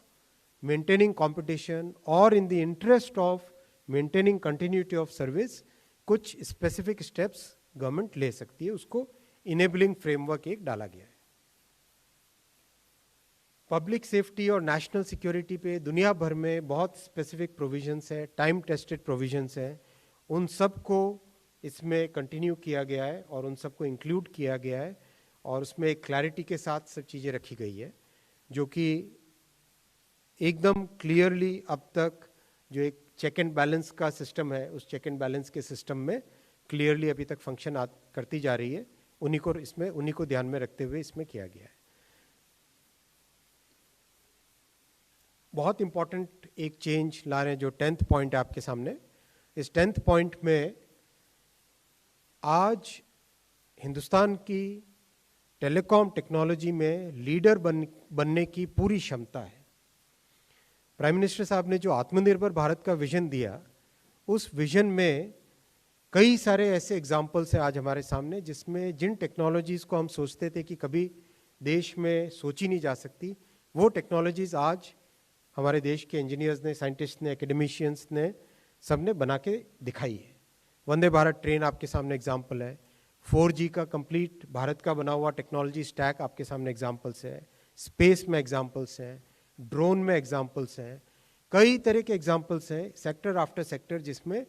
maintaining competition और in the interest of maintaining continuity of service कुछ स्पेसिफिक स्टेप्स गवर्नमेंट ले सकती है, उसको इनेबलिंग फ्रेमवर्क एक डाला गया है। पब्लिक सेफ्टी और नेशनल सिक्योरिटी पे दुनिया भर में बहुत स्पेसिफिक प्रोविजंस है, टाइम टेस्टेड प्रोविजंस है, उन सब को इसमें कंटिन्यू किया गया है और उन सबको इंक्लूड किया गया है और उसमें एक क्लैरिटी के साथ सब चीज़ें रखी गई है, जो कि एकदम क्लियरली अब तक जो एक चेक एंड बैलेंस का सिस्टम है, उस चेक एंड बैलेंस के सिस्टम में क्लियरली अभी तक फंक्शन करती जा रही है, उन्हीं को ध्यान में रखते हुए इसमें किया गया है। बहुत इंपॉर्टेंट एक चेंज ला रहे हैं जो 10th पॉइंट है आपके सामने। इस 10th पॉइंट में आज हिंदुस्तान की टेलीकॉम टेक्नोलॉजी में लीडर बनने की पूरी क्षमता है। प्राइम मिनिस्टर साहब ने जो आत्मनिर्भर भारत का विजन दिया, उस विजन में कई सारे ऐसे एग्जाम्पल्स हैं आज हमारे सामने, जिसमें जिन टेक्नोलॉजीज़ को हम सोचते थे कि कभी देश में सोची नहीं जा सकती, वो टेक्नोलॉजीज़ आज हमारे देश के इंजीनियर्स ने, साइंटिस्ट ने, एकेडमिशियंस ने सबने बना के दिखाई है। वंदे भारत ट्रेन आपके सामने एग्जाम्पल है, 4G का कंप्लीट भारत का बना हुआ टेक्नोलॉजी स्टैक आपके सामने एग्जाम्पल्स है, स्पेस में एग्जाम्पल्स हैं, ड्रोन में एग्जाम्पल्स हैं, कई तरह के एग्जाम्पल्स हैं, सेक्टर आफ्टर सेक्टर, जिसमें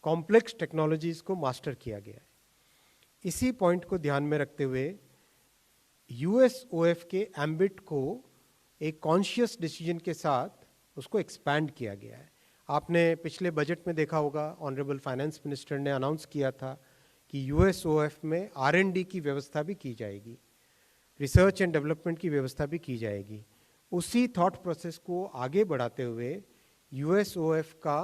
कॉम्प्लेक्स टेक्नोलॉजीज को मास्टर किया गया है। इसी पॉइंट को ध्यान में रखते हुए USOF के एम्बिट को एक कॉन्शियस डिसीजन के साथ उसको एक्सपैंड किया गया है। आपने पिछले बजट में देखा होगा, ऑनरेबल फाइनेंस मिनिस्टर ने अनाउंस किया था कि USOF में R&D की व्यवस्था भी की जाएगी, रिसर्च एंड डेवलपमेंट की व्यवस्था भी की जाएगी। उसी थॉट प्रोसेस को आगे बढ़ाते हुए USOF का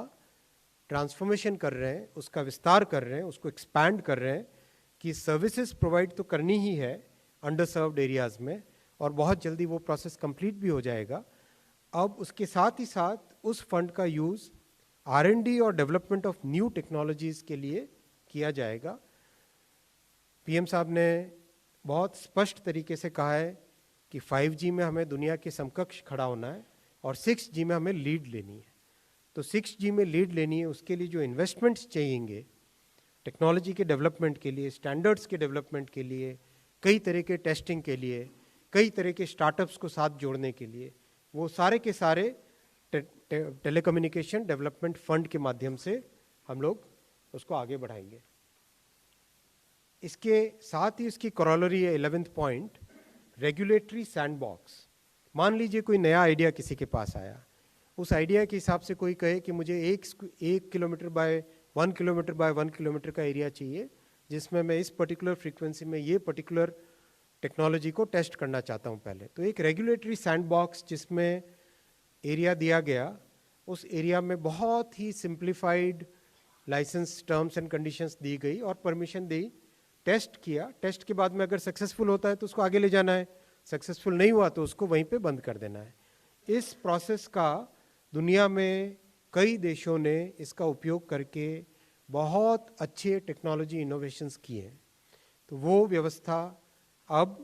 ट्रांसफॉर्मेशन कर रहे हैं, उसका विस्तार कर रहे हैं, उसको एक्सपैंड कर रहे हैं कि सर्विसेज प्रोवाइड तो करनी ही है अंडर सर्व्ड एरियाज में, और बहुत जल्दी वो प्रोसेस कंप्लीट भी हो जाएगा। अब उसके साथ ही साथ उस फंड का यूज़ R&D और डेवलपमेंट ऑफ न्यू टेक्नोलॉजीज़ के लिए किया जाएगा। PM साहब ने बहुत स्पष्ट तरीके से कहा है कि 5G में हमें दुनिया के समकक्ष खड़ा होना है और 6G में हमें लीड लेनी है। तो 6G में लीड लेनी है, उसके लिए जो इन्वेस्टमेंट्स चाहिएंगे टेक्नोलॉजी के डेवलपमेंट के लिए, स्टैंडर्ड्स के डेवलपमेंट के लिए, कई तरह के टेस्टिंग के लिए, कई तरह के स्टार्टअप्स को साथ जोड़ने के लिए, वो सारे के सारे टेलीकम्युनिकेशन डेवलपमेंट फंड के माध्यम से हम लोग उसको आगे बढ़ाएंगे। इसके साथ ही इसकी कॉरोलरी है 11th पॉइंट, रेगुलेटरी सैंडबॉक्स। मान लीजिए कोई नया आइडिया किसी के पास आया, उस आइडिया के हिसाब से कोई कहे कि मुझे 1 kilometre bye 1 kilometre bye 1 kilometre का एरिया चाहिए, जिसमें मैं इस पर्टिकुलर फ्रीक्वेंसी में ये पर्टिकुलर टेक्नोलॉजी को टेस्ट करना चाहता हूँ पहले। तो एक रेगुलेटरी सैंडबॉक्स जिसमें एरिया दिया गया, उस एरिया में बहुत ही simplified licence terms and conditions दी गई और परमिशन दी, टेस्ट किया, टेस्ट के बाद में अगर सक्सेसफुल होता है तो उसको आगे ले जाना है, सक्सेसफुल नहीं हुआ तो उसको वहीं पे बंद कर देना है। इस प्रोसेस का दुनिया में कई देशों ने इसका उपयोग करके बहुत अच्छे टेक्नोलॉजी इनोवेशंस किए हैं। तो वो व्यवस्था अब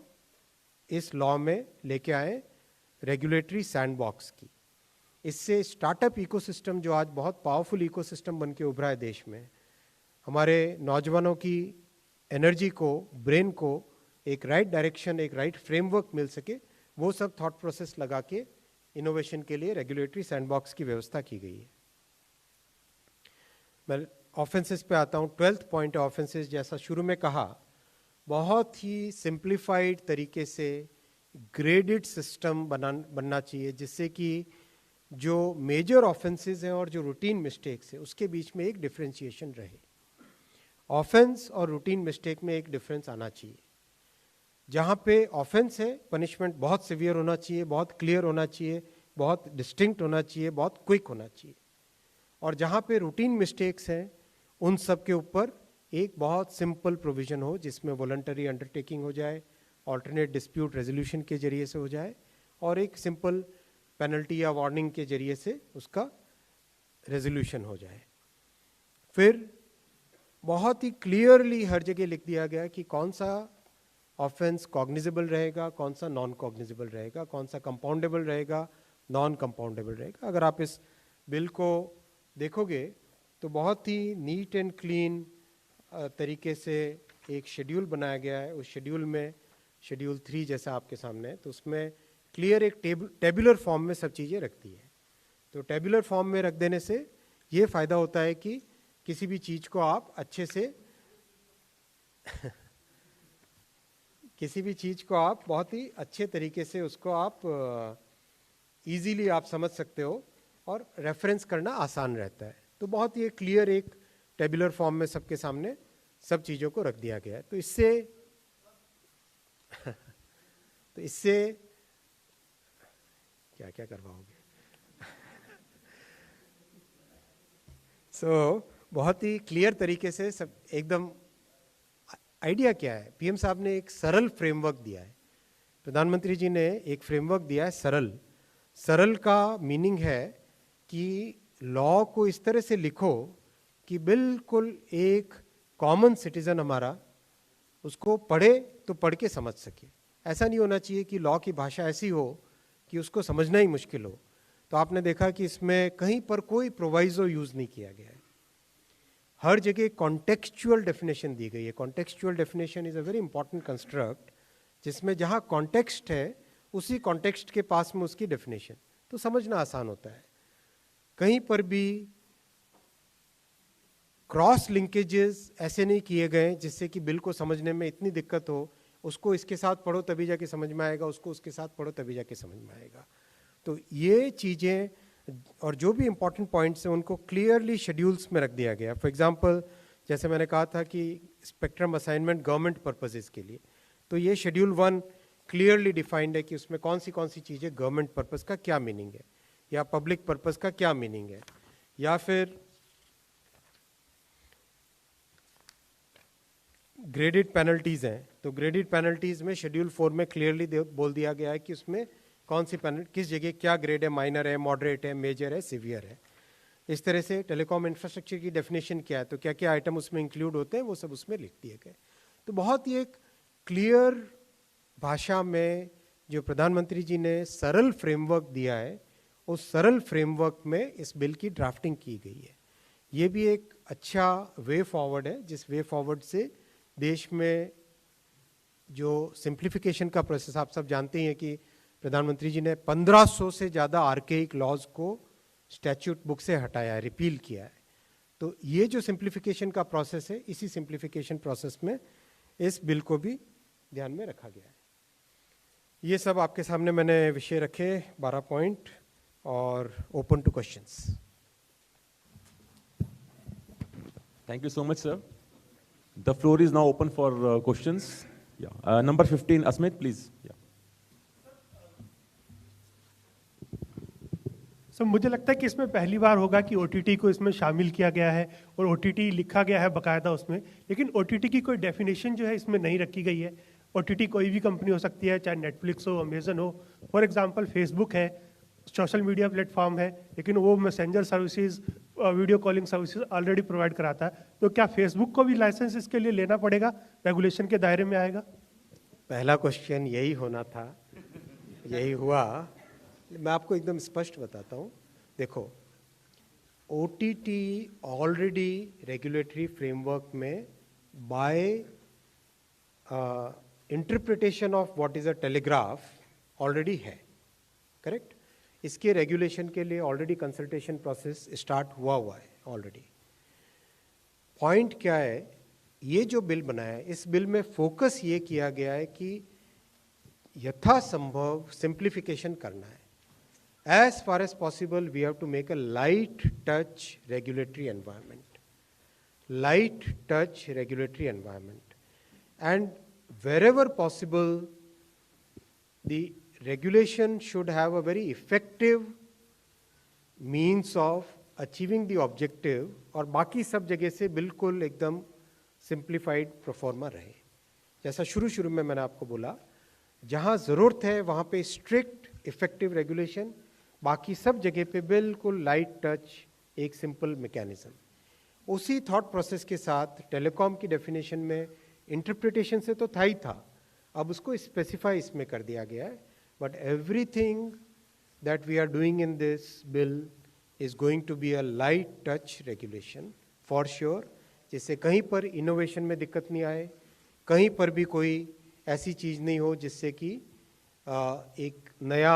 इस लॉ में लेके आए, रेगुलेटरी सैंडबॉक्स की। इससे स्टार्टअप इकोसिस्टम जो आज बहुत पावरफुल इकोसिस्टम बन के उभरा है देश में, हमारे नौजवानों की एनर्जी को, ब्रेन को एक राइट डायरेक्शन, एक राइट फ्रेमवर्क मिल सके, वो सब थॉट प्रोसेस लगा के इनोवेशन के लिए रेगुलेटरी सैंडबॉक्स की व्यवस्था की गई है। मैं ऑफेंसेस पे आता हूँ। 12th पॉइंट ऑफेंसेस, जैसा शुरू में कहा, बहुत ही सिंप्लीफाइड तरीके से ग्रेडेड सिस्टम बनना चाहिए, जिससे कि जो मेजर ऑफेंसेस हैं और जो रूटीन मिस्टेक्स है उसके बीच में एक डिफरेंशिएशन रहे। ऑफेंस और रूटीन मिस्टेक में एक डिफरेंस आना चाहिए। जहाँ पे ऑफेंस है, पनिशमेंट बहुत सिवियर होना चाहिए, बहुत क्लियर होना चाहिए, बहुत डिस्टिंक्ट होना चाहिए, बहुत क्विक होना चाहिए। और जहाँ पे रूटीन मिस्टेक्स हैं, उन सब के ऊपर एक बहुत सिंपल प्रोविजन हो, जिसमें वॉलंटरी अंडरटेकिंग हो जाए, ऑल्टरनेट डिस्प्यूट रेजोल्यूशन के जरिए से हो जाए और एक सिंपल पेनल्टी या वार्निंग के जरिए से उसका रेजोल्यूशन हो जाए। फिर बहुत ही क्लियरली हर जगह लिख दिया गया कि कौन सा ऑफेंस कॉग्निजेबल रहेगा, कौन सा नॉन कॉग्निजेबल रहेगा, कौन सा कंपाउंडेबल रहेगा, नॉन कंपाउंडेबल रहेगा। अगर आप इस बिल को देखोगे तो बहुत ही नीट एंड क्लीन तरीके से एक शेड्यूल बनाया गया है। उस शेड्यूल में शेड्यूल 3 जैसा आपके सामने है, तो उसमें क्लियर एक टेबुलर फॉर्म में सब चीज़ें रखती है। तो टेबुलर फॉर्म में रख देने से ये फ़ायदा होता है कि किसी भी चीज़ को आप अच्छे से किसी भी चीज़ को आप बहुत ही अच्छे तरीके से उसको आप इजीली आप समझ सकते हो और रेफरेंस करना आसान रहता है। तो बहुत ही क्लियर एक टेबुलर फॉर्म में सबके सामने सब चीज़ों को रख दिया गया है। तो इससे क्या क्या करवाओगे? बहुत ही क्लियर तरीके से सब एकदम आइडिया क्या है, पीएम साहब ने एक सरल फ्रेमवर्क दिया है, प्रधानमंत्री जी ने एक फ्रेमवर्क दिया है सरल। सरल का मीनिंग है कि लॉ को इस तरह से लिखो कि बिल्कुल एक कॉमन सिटीजन हमारा उसको पढ़े तो पढ़ के समझ सके। ऐसा नहीं होना चाहिए कि लॉ की भाषा ऐसी हो कि उसको समझना ही मुश्किल हो। तो आपने देखा कि इसमें कहीं पर कोई प्रोवाइजो यूज नहीं किया गया है, हर जगह कॉन्टेक्चुअल डेफिनेशन दी गई है। Contextual definition is a very important construct, जिसमें जहां कॉन्टेक्स्ट है उसी कॉन्टेक्स्ट के पास में उसकी डेफिनेशन, तो समझना आसान होता है। कहीं पर भी क्रॉस लिंकेजेस ऐसे नहीं किए गए जिससे कि बिल को समझने में इतनी दिक्कत हो, उसको इसके साथ पढ़ो तभी जाके समझ में आएगा, उसको उसके साथ पढ़ो तभी जाके समझ में आएगा। तो ये चीज़ें और जो भी इंपॉर्टेंट पॉइंट्स हैं उनको क्लियरली शेड्यूल्स में रख दिया गया। फॉर एग्जांपल जैसे मैंने कहा था कि स्पेक्ट्रम असाइनमेंट गवर्नमेंट पर्पसेस के लिए, तो ये शेड्यूल 1 क्लियरली डिफाइंड है कि उसमें कौन सी चीज़ें गवर्नमेंट पर्पस का क्या मीनिंग है या पब्लिक पर्पस का क्या मीनिंग है। या फिर ग्रेडेड पेनल्टीज हैं, तो ग्रेडेड पेनल्टीज में शेड्यूल 4 में क्लियरली बोल दिया गया है कि उसमें कौन सी पेनल्टी किस जगह क्या ग्रेड है, माइनर है, मॉडरेट है, मेजर है, सीवियर है। इस तरह से टेलीकॉम इंफ्रास्ट्रक्चर की डेफिनेशन क्या है, तो क्या क्या आइटम उसमें इंक्लूड होते हैं वो सब उसमें लिख दिए गए। तो बहुत ही एक क्लियर भाषा में जो प्रधानमंत्री जी ने सरल फ्रेमवर्क दिया है, उस सरल फ्रेमवर्क में इस बिल की ड्राफ्टिंग की गई है। ये भी एक अच्छा वे फॉरवर्ड है, जिस वे फॉरवर्ड से देश में जो सिंप्लीफिकेशन का प्रोसेस, आप सब जानते हैं कि प्रधानमंत्री जी ने 1500 से ज़्यादा आर्केइक लॉज को स्टैट्यूट बुक से हटाया है, रिपील किया है। तो ये जो सिंप्लीफिकेशन का प्रोसेस है, इसी सिंप्लीफिकेशन प्रोसेस में इस बिल को भी ध्यान में रखा गया है। ये सब आपके सामने मैंने विषय रखे 12 पॉइंट और open two questions. Thank you so much, sir. The floor is now open for questions. Yeah. Number 15, Asmit, please. Yeah. Sir मुझे लगता है कि इसमें पहली बार होगा कि ओटीटी को इसमें शामिल किया गया है और ओटीटी लिखा गया है बाकायदा उसमें, लेकिन ओटीटी की कोई डेफिनेशन जो है इसमें नहीं रखी गई है। ओटीटी कोई भी कंपनी हो सकती है, चाहे नेटफ्लिक्स हो, अमेजन हो। फॉर एग्जांपल फेसबुक है, सोशल मीडिया प्लेटफॉर्म है, लेकिन वो messenger services, video calling services already provide कराता है। तो क्या फेसबुक को भी लाइसेंस इसके लिए लेना पड़ेगा, रेगुलेशन के दायरे में आएगा? पहला क्वेश्चन यही होना था, यही हुआ। मैं आपको एकदम स्पष्ट बताता हूँ। देखो, ओटीटी ऑलरेडी रेगुलेटरी फ्रेमवर्क में by interpretation of what is a telegraph already है, करेक्ट। इसके रेगुलेशन के लिए ऑलरेडी कंसल्टेशन प्रोसेस स्टार्ट हुआ है ऑलरेडी। पॉइंट क्या है, ये जो बिल बना है, इस बिल में फोकस ये किया गया है कि यथासंभव सिंप्लीफिकेशन करना है। As far as possible, we have to make a light touch regulatory environment. Light touch regulatory environment. And wherever possible, the regulation should have a very effective means of achieving the objective, और बाकी सब जगह से बिल्कुल एकदम simplified proforma रहे। जैसा शुरू में मैंने आपको बोला जहाँ ज़रूरत है वहाँ पे स्ट्रिक्ट इफेक्टिव रेगुलेशन, बाकी सब जगह पे बिल्कुल लाइट टच, एक सिंपल मैकेनिज्म। उसी थॉट प्रोसेस के साथ टेलीकॉम की डेफिनेशन में इंटरप्रिटेशन से तो था ही था, अब उसको स्पेसिफाई इसमें कर दिया गया है। But everything that we are doing in this bill is going to be a light touch regulation for sure, जिससे कहीं पर इनोवेशन में दिक्कत नहीं आए, कहीं पर भी कोई ऐसी चीज़ नहीं हो जिससे कि एक नया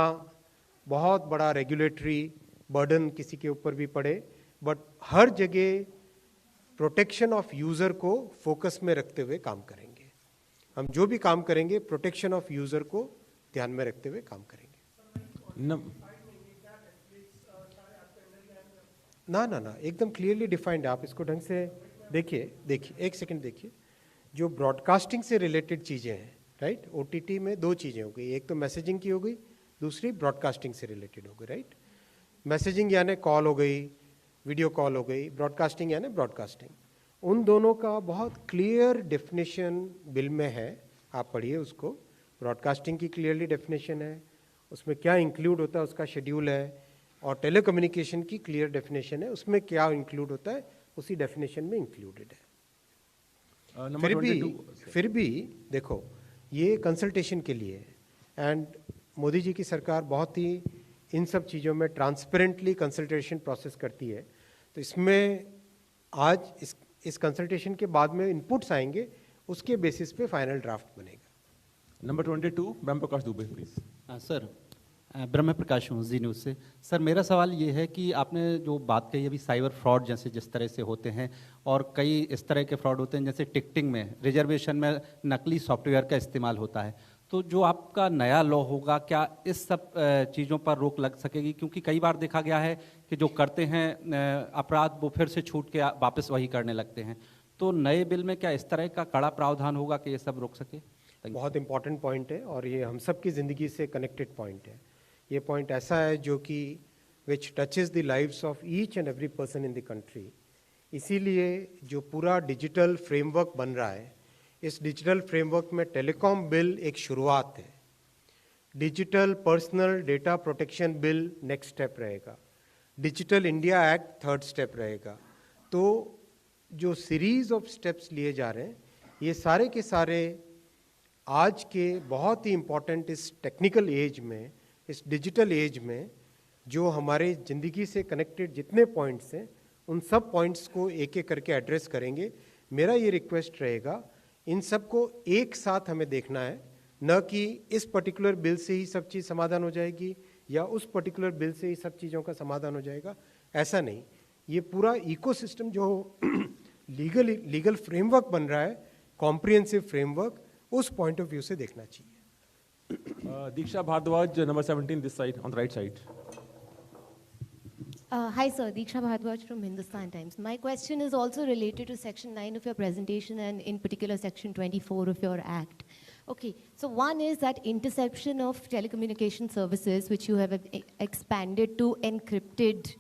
बहुत बड़ा रेगुलेटरी बर्डन किसी के ऊपर भी पड़े। बट हर जगह प्रोटेक्शन ऑफ यूज़र को फोकस में रखते हुए काम करेंगे। हम जो भी काम करेंगे प्रोटेक्शन ऑफ यूज़र को ध्यान में रखते हुए काम करेंगे। ना ना ना, एकदम क्लियरली डिफाइंड है। आप इसको ढंग से देखिए एक सेकंड देखिए। जो ब्रॉडकास्टिंग से रिलेटेड चीज़ें हैं, राइट, ओटीटी में दो चीज़ें हो गई, एक तो मैसेजिंग की हो गई, दूसरी ब्रॉडकास्टिंग से रिलेटेड हो गई, राइट। मैसेजिंग यानी कॉल हो गई, वीडियो कॉल हो गई, ब्रॉडकास्टिंग यानी ब्रॉडकास्टिंग। उन दोनों का बहुत क्लियर डेफिनेशन बिल में है, आप पढ़िए उसको। ब्रॉडकास्टिंग की क्लियरली डेफिनेशन है, उसमें क्या इंक्लूड होता है उसका शेड्यूल है, और टेलीकम्युनिकेशन की क्लियर डेफिनेशन है, उसमें क्या इंक्लूड होता है उसी डेफिनेशन में इंक्लूडेड है। फिर भी देखो, ये कंसल्टेशन के लिए है, एंड मोदी जी की सरकार बहुत ही इन सब चीज़ों में ट्रांसपेरेंटली कंसल्टेशन प्रोसेस करती है। तो इसमें आज इस कंसल्टेशन के बाद में इनपुट्स आएंगे, उसके बेसिस पे फाइनल ड्राफ्ट बनेगा। Number 22 Brahma Prakash Dubey please. Sir, ब्रह्म प्रकाश हूँ जी न्यूज़ से। सर, मेरा सवाल ये है कि आपने जो बात कही अभी साइबर फ्रॉड जैसे जिस तरह से होते हैं, और कई इस तरह के फ्रॉड होते हैं, जैसे टिकटिंग में, रिजर्वेशन में नकली सॉफ्टवेयर का इस्तेमाल होता है, तो जो आपका नया लॉ होगा क्या इस सब चीज़ों पर रोक लग सकेगी? क्योंकि कई बार देखा गया है कि जो करते हैं अपराध वो फिर से छूट के वापस वही करने लगते हैं। तो नए बिल में क्या इस तरह का कड़ा प्रावधान होगा कि ये सब रोक सके? बहुत इंपॉर्टेंट पॉइंट है, और ये हम सब की ज़िंदगी से कनेक्टेड पॉइंट है। ये पॉइंट ऐसा है जो कि which touches the lives of each and every person in the country. इसीलिए जो पूरा डिजिटल फ्रेमवर्क बन रहा है, इस डिजिटल फ्रेमवर्क में टेलीकॉम बिल एक शुरुआत है। Digital personal data protection bill next step रहेगा, digital India act third step रहेगा। तो जो सीरीज ऑफ स्टेप्स लिए जा रहे हैं, ये सारे के सारे आज के बहुत ही इम्पोर्टेंट इस टेक्निकल एज में, इस डिजिटल एज में, जो हमारे ज़िंदगी से कनेक्टेड जितने पॉइंट्स हैं, उन सब पॉइंट्स को एक एक करके एड्रेस करेंगे। मेरा ये रिक्वेस्ट रहेगा, इन सब को एक साथ हमें देखना है, न कि इस पर्टिकुलर बिल से ही सब चीज़ समाधान हो जाएगी या उस पर्टिकुलर बिल से ही सब चीज़ों का समाधान हो जाएगा, ऐसा नहीं। ये पूरा इकोसिस्टम जो लीगल फ्रेमवर्क बन रहा है, कॉम्प्रिहेंसिव फ्रेमवर्क, उस पॉइंट ऑफ व्यू से देखना चाहिए। Diksha Bhardwaj, number 17, this side, on the right side. Hi, sir. Diksha Bhardwaj from Hindustan Times. My question is also related to Section 9 of your presentation, and in particular Section 24 of your Act. Okay, so one is that interception of telecommunication services, which you have expanded to encrypted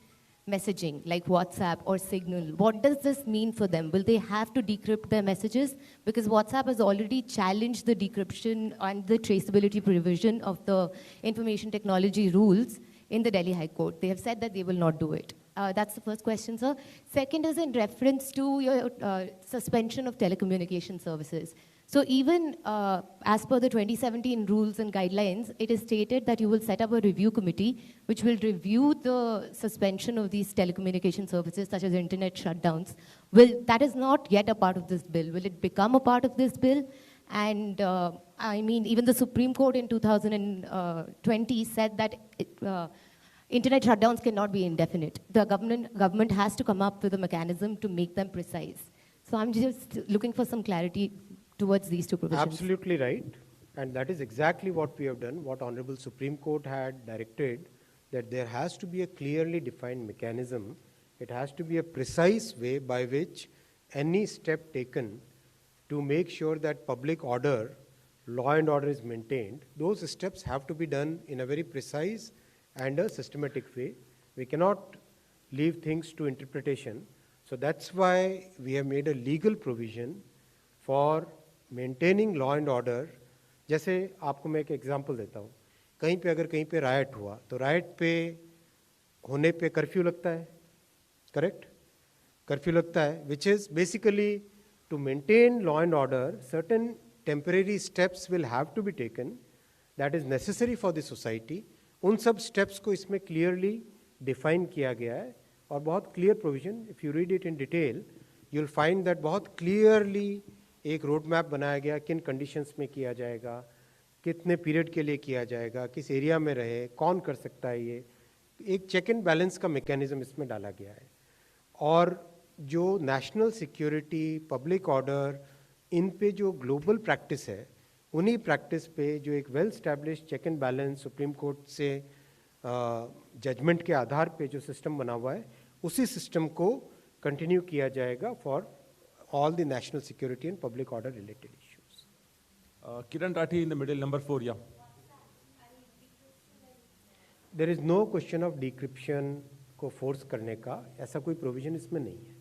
messaging, like WhatsApp or Signal. What does this mean for them? Will they have to decrypt their messages? Because WhatsApp has already challenged the decryption and the traceability provision of the information technology rules in the Delhi High Court. They have said that they will not do it. That's the first question, sir. Second is in reference to your suspension of telecommunication services. So even as per the 2017 rules and guidelines, it is stated that you will set up a review committee which will review the suspension of these telecommunication services such as internet shutdowns. That is not yet a part of this bill. Will it become a part of this bill? And I mean, even the Supreme Court in 2020 said that internet shutdowns cannot be indefinite. The government has to come up with a mechanism to make them precise. So I'm just looking for some clarity towards these two provisions. Absolutely right. And that is exactly what we have done, what Honorable Supreme Court had directed, that there has to be a clearly defined mechanism. It has to be a precise way by which any step taken to make sure that public order, law and order is maintained, those steps have to be done in a very precise and a systematic way. We cannot leave things to interpretation. So that's why we have made a legal provision for maintaining law and order. जैसे आपको मैं एक example देता हूँ, कहीं पे अगर कहीं पे रायट हुआ तो रायट पे होने पे कर्फ्यू लगता है, करेक्ट? कर्फ्यू लगता है, which is basically to maintain law and order certain temporary steps will have to be taken that is necessary for the society. उन सब स्टेप्स को इसमें क्लियरली डिफाइन किया गया है और बहुत clear provision, if you read it in detail you will find that बहुत क्लियरली एक रोड मैप बनाया गया, किन कंडीशंस में किया जाएगा, कितने पीरियड के लिए किया जाएगा, किस एरिया में रहे, कौन कर सकता है, ये एक चेक एंड बैलेंस का मैकेनिज्म इसमें डाला गया है। और जो नेशनल सिक्योरिटी, पब्लिक ऑर्डर, इन पे जो ग्लोबल प्रैक्टिस है, उन्हीं प्रैक्टिस पे जो एक well establish check and balance Supreme Court से जजमेंट के आधार पे जो सिस्टम बना हुआ है, उसी सिस्टम को कंटिन्यू किया जाएगा for all the national security and public order related issues. Kiran Rathi in the middle, number 4, yeah. There is no question of decryption को फोर्स करने का, ऐसा कोई प्रोविजन इसमें नहीं है।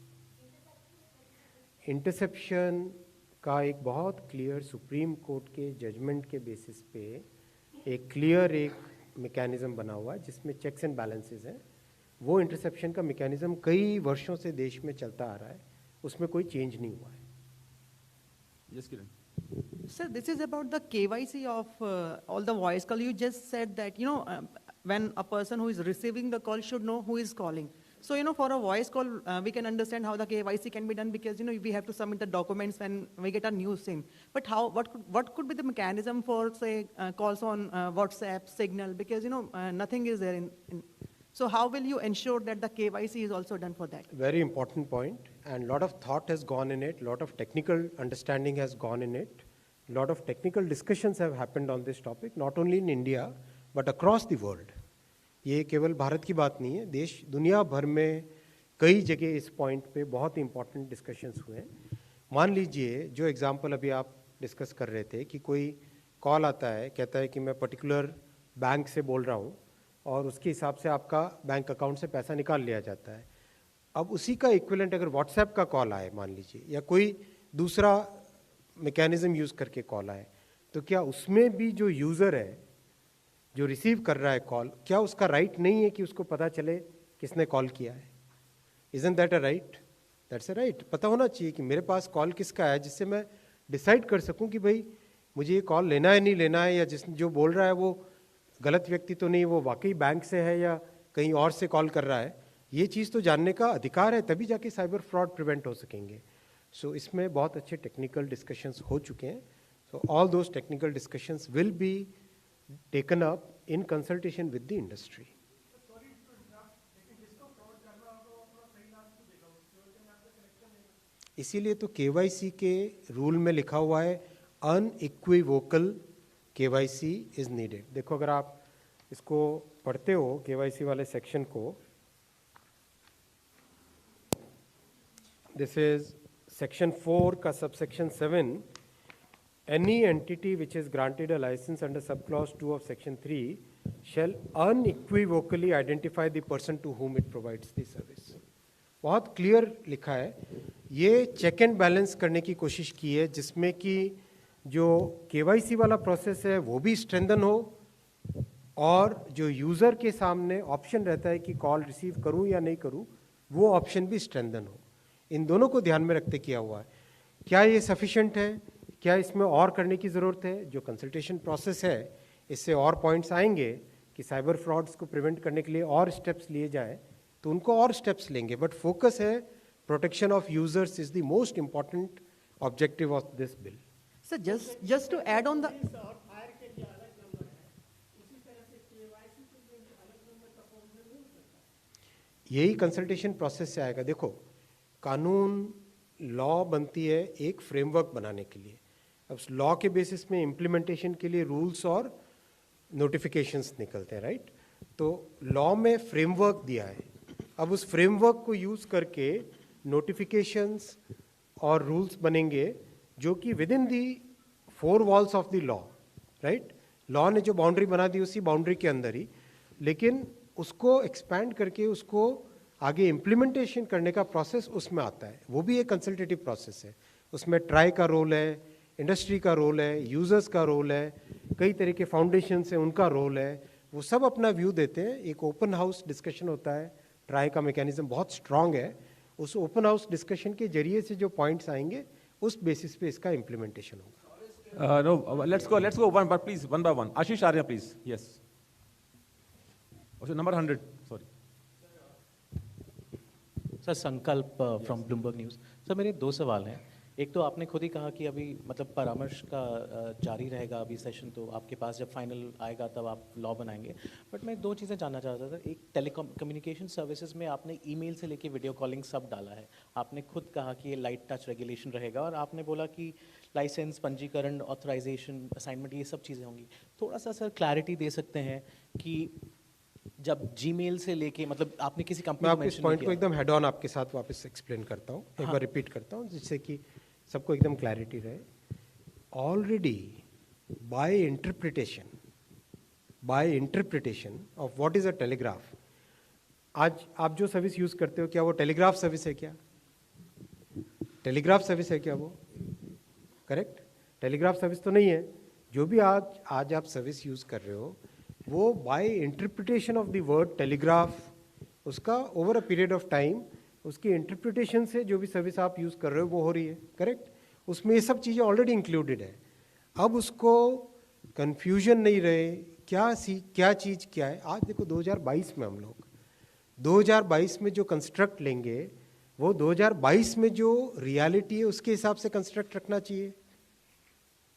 इंटरसेप्शन का एक बहुत क्लियर सुप्रीम कोर्ट के जजमेंट के बेसिस पे एक क्लियर एक मैकेनिज्म बना हुआ है जिसमें चेक्स एंड बैलेंसेस हैं। वो इंटरसेप्शन का मैकेनिज्म कई वर्षों से देश में चलता आ रहा है, उसमें कोई चेंज नहीं हुआ है। Yes, Kiran. Sir, this is about the KYC of all the voice call. You just said that, when a person who is receiving the call should know who is calling. So, for a voice call, we can understand how the KYC can be done because, we have to submit the documents when we get a new SIM. But what could be the mechanism for, say, calls on WhatsApp, Signal? Because, nothing is there so how will you ensure that the KYC is also done for that? Very important point, and lot of thought has gone in it, lot of technical understanding has gone in it, lot of technical discussions have happened on this topic, not only in India, but across the world. ये केवल भारत की बात नहीं है, देश दुनिया भर में कई जगह इस पॉइंट पे बहुत इंपॉर्टेंट डिस्कशंस हुए हैं। मान लीजिए जो एग्जांपल अभी आप डिस्कस कर रहे थे कि कोई कॉल आता है, कहता है कि मैं पर्टिकुलर बैंक से बोल रहा हूँ और उसके हिसाब से आपका बैंक अकाउंट से पैसा निकाल लिया जाता है। अब उसी का इक्विवेलेंट अगर व्हाट्सएप का कॉल आए मान लीजिए, या कोई दूसरा मैकेनिज्म यूज़ करके कॉल आए, तो क्या उसमें भी जो यूज़र है जो रिसीव कर रहा है कॉल, क्या उसका राइट नहीं है कि उसको पता चले किसने कॉल किया है? Isn't that a right? That's a right. पता होना चाहिए कि मेरे पास कॉल किसका है, जिससे मैं डिसाइड कर सकूं कि भाई मुझे ये कॉल लेना है नहीं लेना है, या जो बोल रहा है वो गलत व्यक्ति तो नहीं, वो वाकई बैंक से है या कहीं और से कॉल कर रहा है। ये चीज़ तो जानने का अधिकार है, तभी जाके साइबर फ्रॉड प्रिवेंट हो सकेंगे। सो इसमें बहुत अच्छे टेक्निकल डिस्कशंस हो चुके हैं। So all those technical discussions will be taken up in consultation with the industry. इसीलिए तो केवाईसी के रूल में लिखा हुआ है अनइक्विवोकल केवाईसी इज नीडेड। देखो अगर आप इसको पढ़ते हो केवाईसी वाले सेक्शन को, दिस इज सेक्शन 4 का subsection 7, any entity which is granted a license under subclause 2 of section 3 shall unequivocally identify the person to whom it provides the service। बहुत क्लियर लिखा है। ये चेक एंड बैलेंस करने की कोशिश की है जिसमें कि जो केवाईसी वाला प्रोसेस है वो भी स्ट्रेंथन हो, और जो यूज़र के सामने ऑप्शन रहता है कि कॉल रिसीव करूं या नहीं करूं, वो ऑप्शन भी स्ट्रेंथन हो। इन दोनों को ध्यान में रखते किया हुआ है। क्या ये सफिशिएंट है? क्या इसमें और करने की ज़रूरत है? जो कंसल्टेशन प्रोसेस है इससे और पॉइंट्स आएंगे कि साइबर फ्रॉड्स को प्रिवेंट करने के लिए और स्टेप्स लिए जाएं, तो उनको और स्टेप्स लेंगे। बट फोकस है protection of users is the most important objective of this bill. So just to add on the यही कंसल्टेशन प्रोसेस से आएगा। देखो कानून लॉ बनती है एक फ्रेमवर्क बनाने के लिए, अब लॉ के बेसिस में इम्प्लीमेंटेशन के लिए रूल्स और नोटिफिकेशंस निकलते हैं, राइट? तो लॉ में फ्रेमवर्क दिया है, अब उस फ्रेमवर्क को यूज करके नोटिफिकेशंस और रूल्स बनेंगे जो कि with in the 4 walls of the law, right? Law ने जो बाउंड्री बना दी उसी बाउंड्री के अंदर ही, लेकिन उसको एक्सपैंड करके उसको आगे इम्प्लीमेंटेशन करने का प्रोसेस उसमें आता है। वो भी एक कंसल्टेटिव प्रोसेस है, उसमें ट्राई का रोल है, इंडस्ट्री का रोल है, यूजर्स का रोल है, कई तरह के फाउंडेशन है उनका रोल है, वो सब अपना व्यू देते हैं। एक ओपन हाउस डिस्कशन होता है, ट्राई का मैकेनिज्म बहुत स्ट्रांग है। उस ओपन हाउस डिस्कशन के जरिए से जो पॉइंट्स आएंगे उस बेसिस पे इसका इम्प्लीमेंटेशन होगा। No, let's go one, but please, one by one. Ashish Arya, please. Yes. What's your number 100? Sorry. Sir संकल्प फ्रॉम ब्लूमबर्ग न्यूज़। सर मेरे दो सवाल हैं। एक तो आपने खुद ही कहा कि अभी मतलब परामर्श का जारी रहेगा अभी सेशन, तो आपके पास जब फाइनल आएगा तब आप लॉ बनाएंगे। बट मैं दो चीज़ें जानना चाहता था। एक, टेलीकॉम कम्युनिकेशन सर्विसेज में आपने ईमेल से लेके वीडियो कॉलिंग सब डाला है। आपने खुद कहा कि ये लाइट टच रेगुलेशन रहेगा, और आपने बोला कि लाइसेंस, पंजीकरण, ऑथराइजेशन, असाइनमेंट, ये सब चीज़ें होंगी। थोड़ा सा सर क्लैरिटी दे सकते हैं कि जब जीमेल से लेके मतलब आपने किसी कंपनी मैं को आपके इस mention पॉइंट नहीं को किया। एकदम हेड ऑन आपके साथ वापस एक्सप्लेन करता हूँ, एक बार रिपीट करता हूँ जिससे कि सबको एकदम क्लैरिटी रहे। Already by interpretation of what is a telegraph, आज आप जो सर्विस यूज करते हो क्या वो टेलीग्राफ सर्विस है क्या? टेलीग्राफ सर्विस है क्या वो? करेक्ट, टेलीग्राफ सर्विस तो नहीं है। जो भी आज आप सर्विस यूज कर रहे हो वो by interpretation of the word telegraph, उसका over a period of time उसकी इंटरप्रिटेशन से जो भी सर्विस आप यूज कर रहे हो वो हो रही है। करेक्ट, उसमें ये सब चीज़ें ऑलरेडी इंक्लूडेड है। अब उसको कंफ्यूजन नहीं रहे क्या चीज़ क्या है। आज देखो 2022 में हम लोग 2022 में जो कंस्ट्रक्ट लेंगे वो 2022 में जो रियलिटी है उसके हिसाब से कंस्ट्रक्ट रखना चाहिए।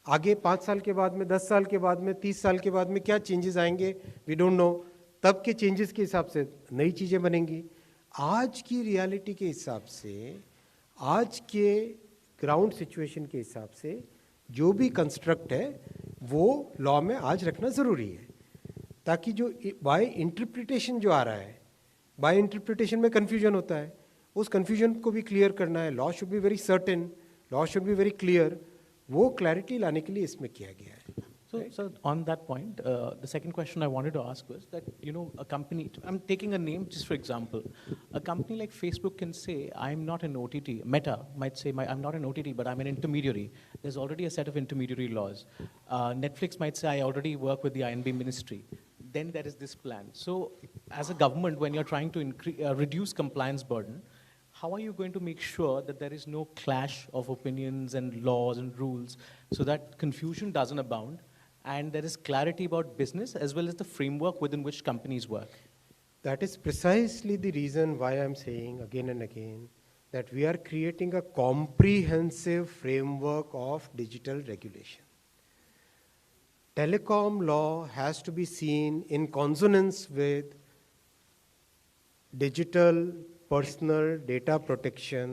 आगे 5 साल के बाद में, 10 साल के बाद में, 30 साल के बाद में क्या चेंजेस आएंगे वी डोंट नो। तब के चेंजेस के हिसाब से नई चीज़ें बनेंगी। आज की रियलिटी के हिसाब से, आज के ग्राउंड सिचुएशन के हिसाब से जो भी कंस्ट्रक्ट है वो लॉ में आज रखना ज़रूरी है, ताकि जो बाय इंटरप्रिटेशन जो आ रहा है, बाय इंटरप्रिटेशन में कन्फ्यूजन होता है, उस कन्फ्यूजन को भी क्लियर करना है। Law should be very certain, law should be very clear. वो क्लैरिटी लाने के लिए इसमें किया गया है। So, sir, on that point, the second question I wanted to ask was that, you know, a company, I'm taking a name just for example, a company like Facebook can say, I'm not an OTT, Meta might say, I'm not an OTT, but I'm an intermediary. There's already a set of intermediary laws. Netflix might say, I already work with the INB ministry. Then there is this plan. So, as a government, when you're trying to reduce compliance burden, how are you going to make sure that there is no clash of opinions and laws and rules so that confusion doesn't abound and there is clarity about business as well as the framework within which companies work? That is precisely the reason why I'm saying again and again that we are creating a comprehensive framework of digital regulation. Telecom law has to be seen in consonance with digital personal data protection,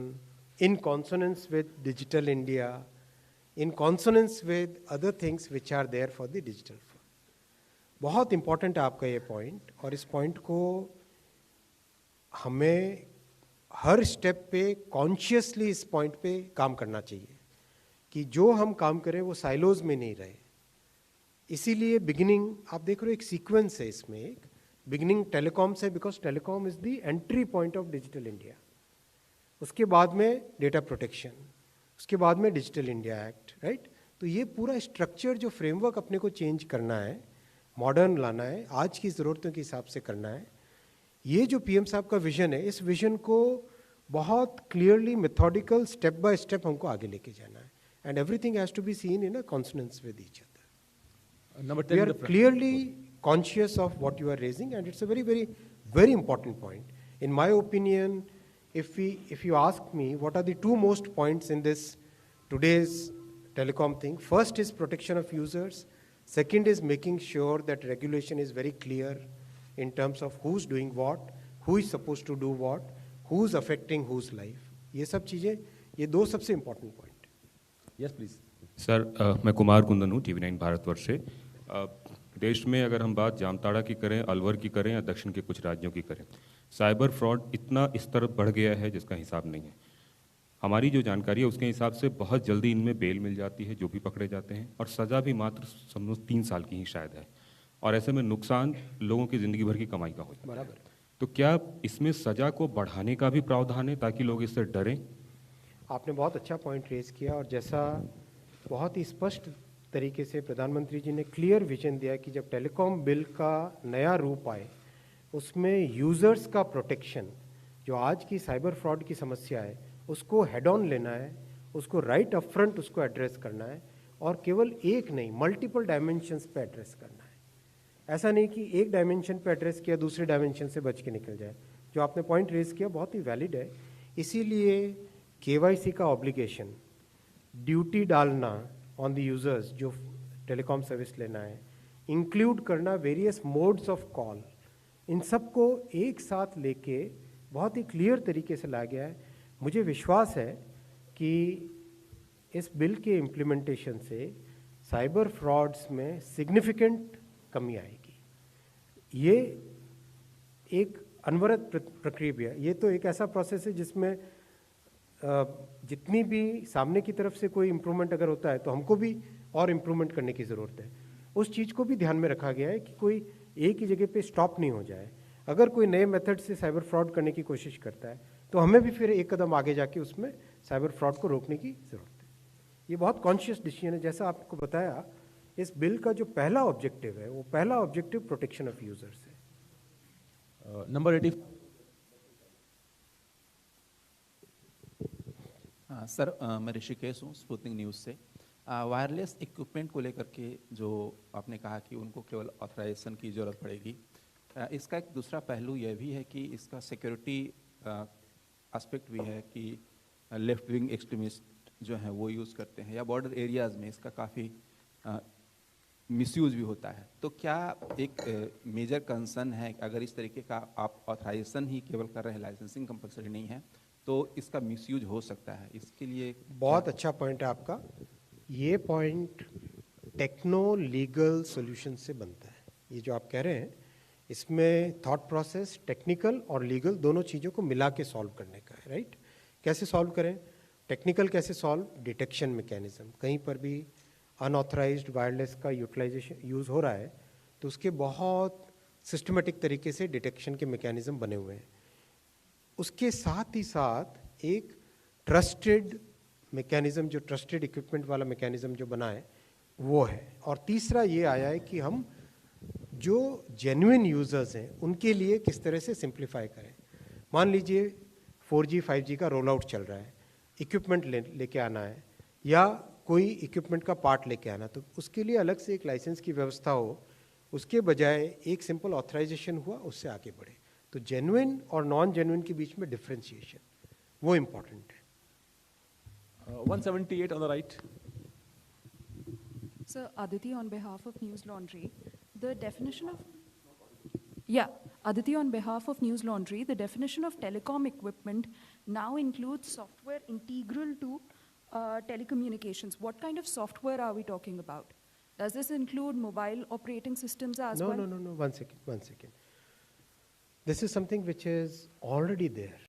in consonance with Digital India, in consonance with other things which are there for the digital world. बहुत important है आपका ये point, और इस point को हमें हर step पे consciously इस पॉइंट पे काम करना चाहिए कि जो हम काम करें वो साइलोज में नहीं रहे। इसीलिए बिगिनिंग आप देख रहे हो, एक सीक्वेंस है इसमें, एक बिगिनिंग टेलीकॉम से, because telecom is the entry point of digital India. उसके बाद में डेटा प्रोटेक्शन, उसके बाद में डिजिटल इंडिया एक्ट, राइट। तो ये पूरा स्ट्रक्चर जो फ्रेमवर्क अपने को चेंज करना है, मॉडर्न लाना है, आज की ज़रूरतों के हिसाब से करना है। ये जो पीएम साहब का विजन है, इस विजन को बहुत clearly methodical step by step हमको आगे लेके जाना है, and everything has to be seen in a consonance with each other. We are clearly conscious of what you are raising, and it's a very, very, very important point. In my opinion, if you ask me what are the two most points in this today's telecom thing, first is protection of users, second is making sure that regulation is very clear in terms of who's doing what, who is supposed to do what, who's affecting whose life. ये सब चीज़ें, ये दो सबसे important point. Yes, please. Sir, मैं कुमार कुंदन हूँ, TV9 Bharatvarsh से। देश में अगर हम बात जामताड़ा की करें, अलवर की करें या दक्षिण के कुछ राज्यों की करें, साइबर फ्रॉड इतना इस तरफ बढ़ गया है जिसका हिसाब नहीं है। हमारी जो जानकारी है उसके हिसाब से बहुत जल्दी इनमें बेल मिल जाती है जो भी पकड़े जाते हैं, और सज़ा भी मात्र समझो 3 साल की ही शायद है, और ऐसे में नुकसान लोगों की ज़िंदगी भर की कमाई का हो जाता है। बराबर। तो क्या इसमें सज़ा को बढ़ाने का भी प्रावधान है ताकि लोग इससे डरें? आपने बहुत अच्छा पॉइंट रेज किया, और जैसा बहुत ही स्पष्ट तरीके से प्रधानमंत्री जी ने क्लियर विजन दिया कि जब टेलीकॉम बिल का नया रूप आए उसमें यूज़र्स का प्रोटेक्शन, जो आज की साइबर फ्रॉड की समस्या है, उसको हेड ऑन लेना है, उसको राइट अप फ्रंट उसको एड्रेस करना है, और केवल एक नहीं मल्टीपल डायमेंशंस पे एड्रेस करना है। ऐसा नहीं कि एक डायमेंशन पे एड्रेस किया दूसरे डायमेंशन से बच के निकल जाए। जो आपने पॉइंट रेज किया बहुत ही वैलिड है। इसीलिए KYC का ऑब्लिगेशन, ड्यूटी डालना ऑन द यूजर्स जो टेलीकॉम सर्विस लेना है, इंक्लूड करना वेरियस मोड्स ऑफ कॉल, इन सबको एक साथ लेके बहुत ही क्लियर तरीके से लाया गया है। मुझे विश्वास है कि इस बिल के इम्प्लीमेंटेशन से साइबर फ्रॉड्स में सिग्निफिकेंट कमी आएगी। ये एक अनवरत प्रक्रिया भी है। ये तो एक ऐसा प्रोसेस है जिसमें जितनी भी सामने की तरफ से कोई इम्प्रूवमेंट अगर होता है तो हमको भी और इम्प्रूवमेंट करने की ज़रूरत है। उस चीज़ को भी ध्यान में रखा गया है कि कोई एक ही जगह पे स्टॉप नहीं हो जाए। अगर कोई नए मेथड से साइबर फ्रॉड करने की कोशिश करता है तो हमें भी फिर एक कदम आगे जाके उसमें साइबर फ्रॉड को रोकने की ज़रूरत है। ये बहुत कॉन्शियस डिसीजन है। जैसा आपको बताया, इस बिल का जो पहला ऑब्जेक्टिव है वो पहला ऑब्जेक्टिव प्रोटेक्शन ऑफ यूजर्स है। नंबर 80। सर, मैं ऋषिकेश हूँ स्पुतनिक न्यूज़ से। वायरलेस इक्विपमेंट को लेकर के जो आपने कहा कि उनको केवल ऑथराइजेशन की ज़रूरत पड़ेगी, इसका एक दूसरा पहलू यह भी है कि इसका सिक्योरिटी एस्पेक्ट भी है कि लेफ्ट विंग एक्सट्रीमिस्ट जो हैं वो यूज़ करते हैं, या बॉर्डर एरियाज़ में इसका काफ़ी मिसयूज़ भी होता है। तो क्या एक मेजर कंसर्न है कि अगर इस तरीके का आप ऑथराइजेशन ही केवल कर रहे हैं, लाइसेंसिंग कंपलसरी नहीं है, तो इसका मिसयूज हो सकता है? इसके लिए बहुत अच्छा पॉइंट है आपका। ये पॉइंट टेक्नो लीगल सॉल्यूशन से बनता है। ये जो आप कह रहे हैं इसमें थॉट प्रोसेस टेक्निकल और लीगल दोनों चीज़ों को मिला के सॉल्व करने का है, राइट। कैसे सॉल्व करें? टेक्निकल कैसे सॉल्व? Detection mechanism. कहीं पर भी अनऑथराइज्ड वायरलेस का यूटिलाइजेशन यूज़ हो रहा है तो उसके बहुत सिस्टमेटिक तरीके से डिटेक्शन के मैकेनिज्म बने हुए हैं। उसके साथ ही साथ एक ट्रस्टेड मैकेनिज्म, जो ट्रस्टेड इक्विपमेंट वाला मैकेनिज्म जो बना है वो है। और तीसरा ये आया है कि हम जो जेन्युइन यूजर्स हैं उनके लिए किस तरह से सिंप्लीफाई करें। मान लीजिए 4G 5G का रोल आउट चल रहा है, इक्विपमेंट लेके आना है या कोई इक्विपमेंट का पार्ट लेके आना, तो उसके लिए अलग से एक लाइसेंस की व्यवस्था हो, उसके बजाय एक सिंपल ऑथराइजेशन हुआ, उससे आगे बढ़े। तो जेन्युइन और नॉन जेन्युइन के बीच में डिफरेंशिएशन वो इम्पॉर्टेंट है। 178 on the right. Sir, Aditi on behalf of News Laundry, the definition of Aditi on behalf of News Laundry, the definition of telecom equipment now includes software integral to telecommunications. What kind of software are we talking about? Does this include mobile operating systems as well? No. One second. This is something which is already there.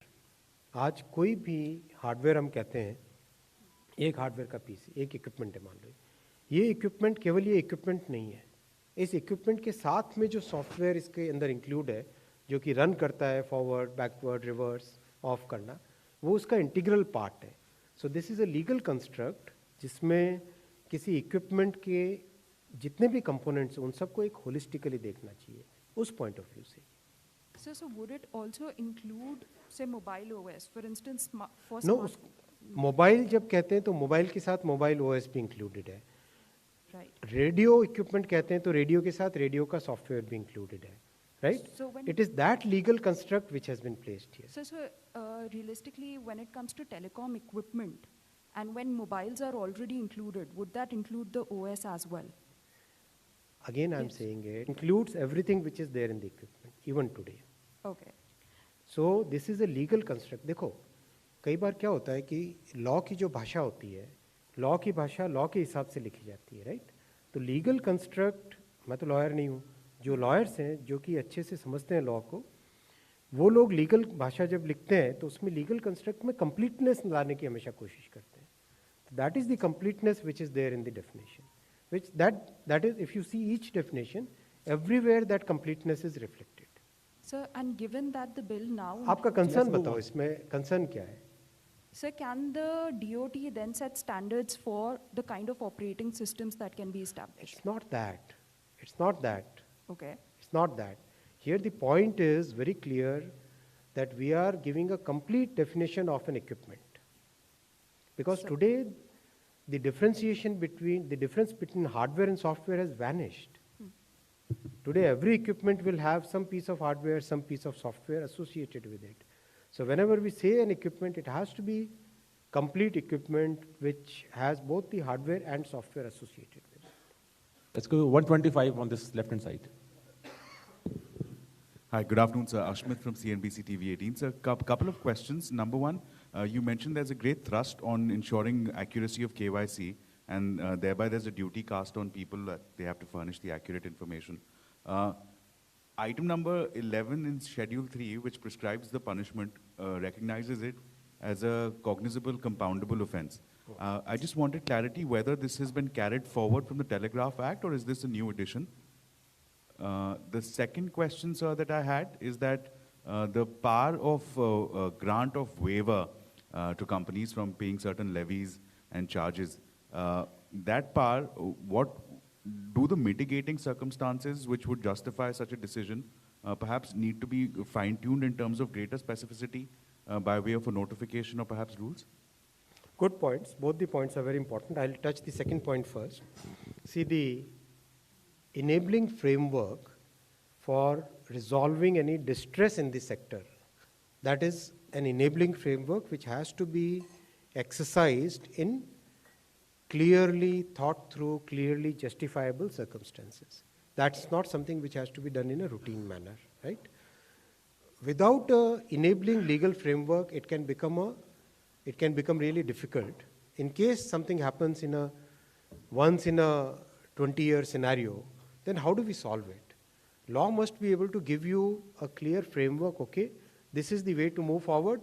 आज कोई भी hardware हम कहते हैं, एक hardware का piece, एक equipment है मान लो। ये इक्विपमेंट केवल ये इक्विपमेंट नहीं है, इस इक्विपमेंट के साथ में जो सॉफ्टवेयर इसके अंदर इंक्लूड है जो कि रन करता है फॉरवर्ड, बैकवर्ड, रिवर्स, ऑफ करना, वो उसका इंटीग्रल पार्ट है। So this is a legal construct जिसमें किसी इक्विपमेंट के जितने भी कंपोनेंट्स उन सबको एक होलिस्टिकली देखना चाहिए उस पॉइंट ऑफ व्यू से। So would it also include, say, mobile OS, for instance, for no, smart mobile जब कहते हैं तो मोबाइल के साथ मोबाइल OS भी इंक्लूडेड है। right? रेडियो इक्विपमेंट कहते हैं तो रेडियो के साथ रेडियो का सॉफ्टवेयर भी इंक्लूडेड है, right. So when- it is that legal construct which has been placed here. So realistically, when it comes to telecom equipment, and when mobiles are already included, would that include the OS as well? Again, I'm saying it includes everything which is there in the equipment, even today. Okay. So this is a legal construct. देखो, कई बार क्या होता है कि law की जो भाषा होती है, लॉ की भाषा लॉ के हिसाब से लिखी जाती है, राइट। तो लीगल कंस्ट्रक्ट, मैं तो लॉयर नहीं हूँ, जो लॉयर्स हैं जो कि अच्छे से समझते हैं लॉ को, वो लोग लीगल भाषा जब लिखते हैं तो उसमें लीगल कंस्ट्रक्ट में कंप्लीटनेस लाने की हमेशा कोशिश करते हैं। That is the completeness which is there in the definition, which that is, if you see each definition, everywhere that completeness is reflected. Sir, and given that the bill now आपका concern बताओ, इसमें concern क्या है? So can the DOT then set standards for the kind of operating systems that can be established? It's not that. It's not that. Okay. It's not that. Here the point is very clear that we are giving a complete definition of an equipment. Because today the difference between hardware and software has vanished. Today every equipment will have some piece of hardware, some piece of software associated with it. So whenever we say an equipment, it has to be complete equipment which has both the hardware and software associated with it. Let's go 125 on this left-hand side. Hi, good afternoon, sir. Ashmit from CNBC TV 18. Sir, couple of questions. Number one, you mentioned there's a great thrust on ensuring accuracy of KYC, and thereby there's a duty cast on people that they have to furnish the accurate information. Item number 11 in Schedule 3, which prescribes the punishment, recognizes it as a cognizable, compoundable offense. I just wanted clarity whether this has been carried forward from the Telegraph Act, or is this a new addition? The second question, sir, that I had is that the power of grant of waiver to companies from paying certain levies and charges, that power, what do the mitigating circumstances which would justify such a decision perhaps need to be fine-tuned in terms of greater specificity by way of a notification or perhaps rules? Good points. Both the points are very important. I'll touch the second point first. See, the enabling framework for resolving any distress in the sector, that is an enabling framework which has to be exercised in clearly thought through, clearly justifiable circumstances. That's not something which has to be done in a routine manner, right? Without an enabling legal framework, it can become really difficult. In case something happens once in a 20-year scenario, then how do we solve it? Law must be able to give you a clear framework, okay, this is the way to move forward.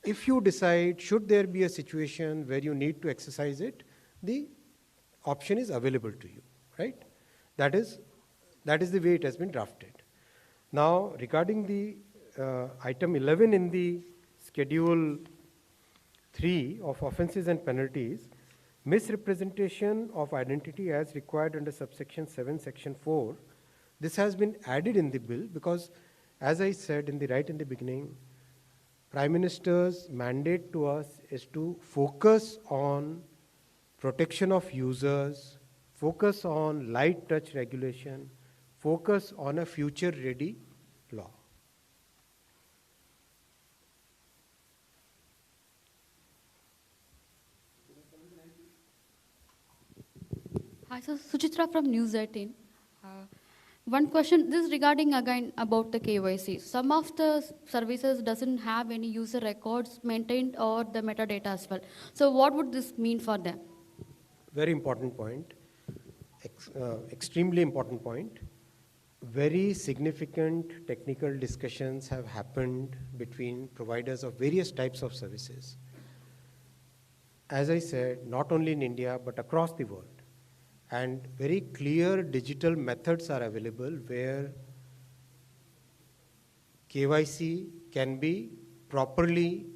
If you decide, should there be a situation where you need to exercise it, the option is available to you, right? That is the way it has been drafted. Now, regarding the item 11 in the Schedule 3 of offences and penalties, misrepresentation of identity as required under subsection 7, section 4, this has been added in the bill because, as I said in the beginning, Prime Minister's mandate to us is to focus on protection of users, focus on light touch regulation, focus on a future-ready law. Hi, so Suchitra from News 18. One question, this is regarding again about the KYC. Some of the services doesn't have any user records maintained or the metadata as well. So what would this mean for them? Very important point, extremely important point. Very significant technical discussions have happened between providers of various types of services. As I said, not only in India, but across the world. And very clear digital methods are available where KYC can be properly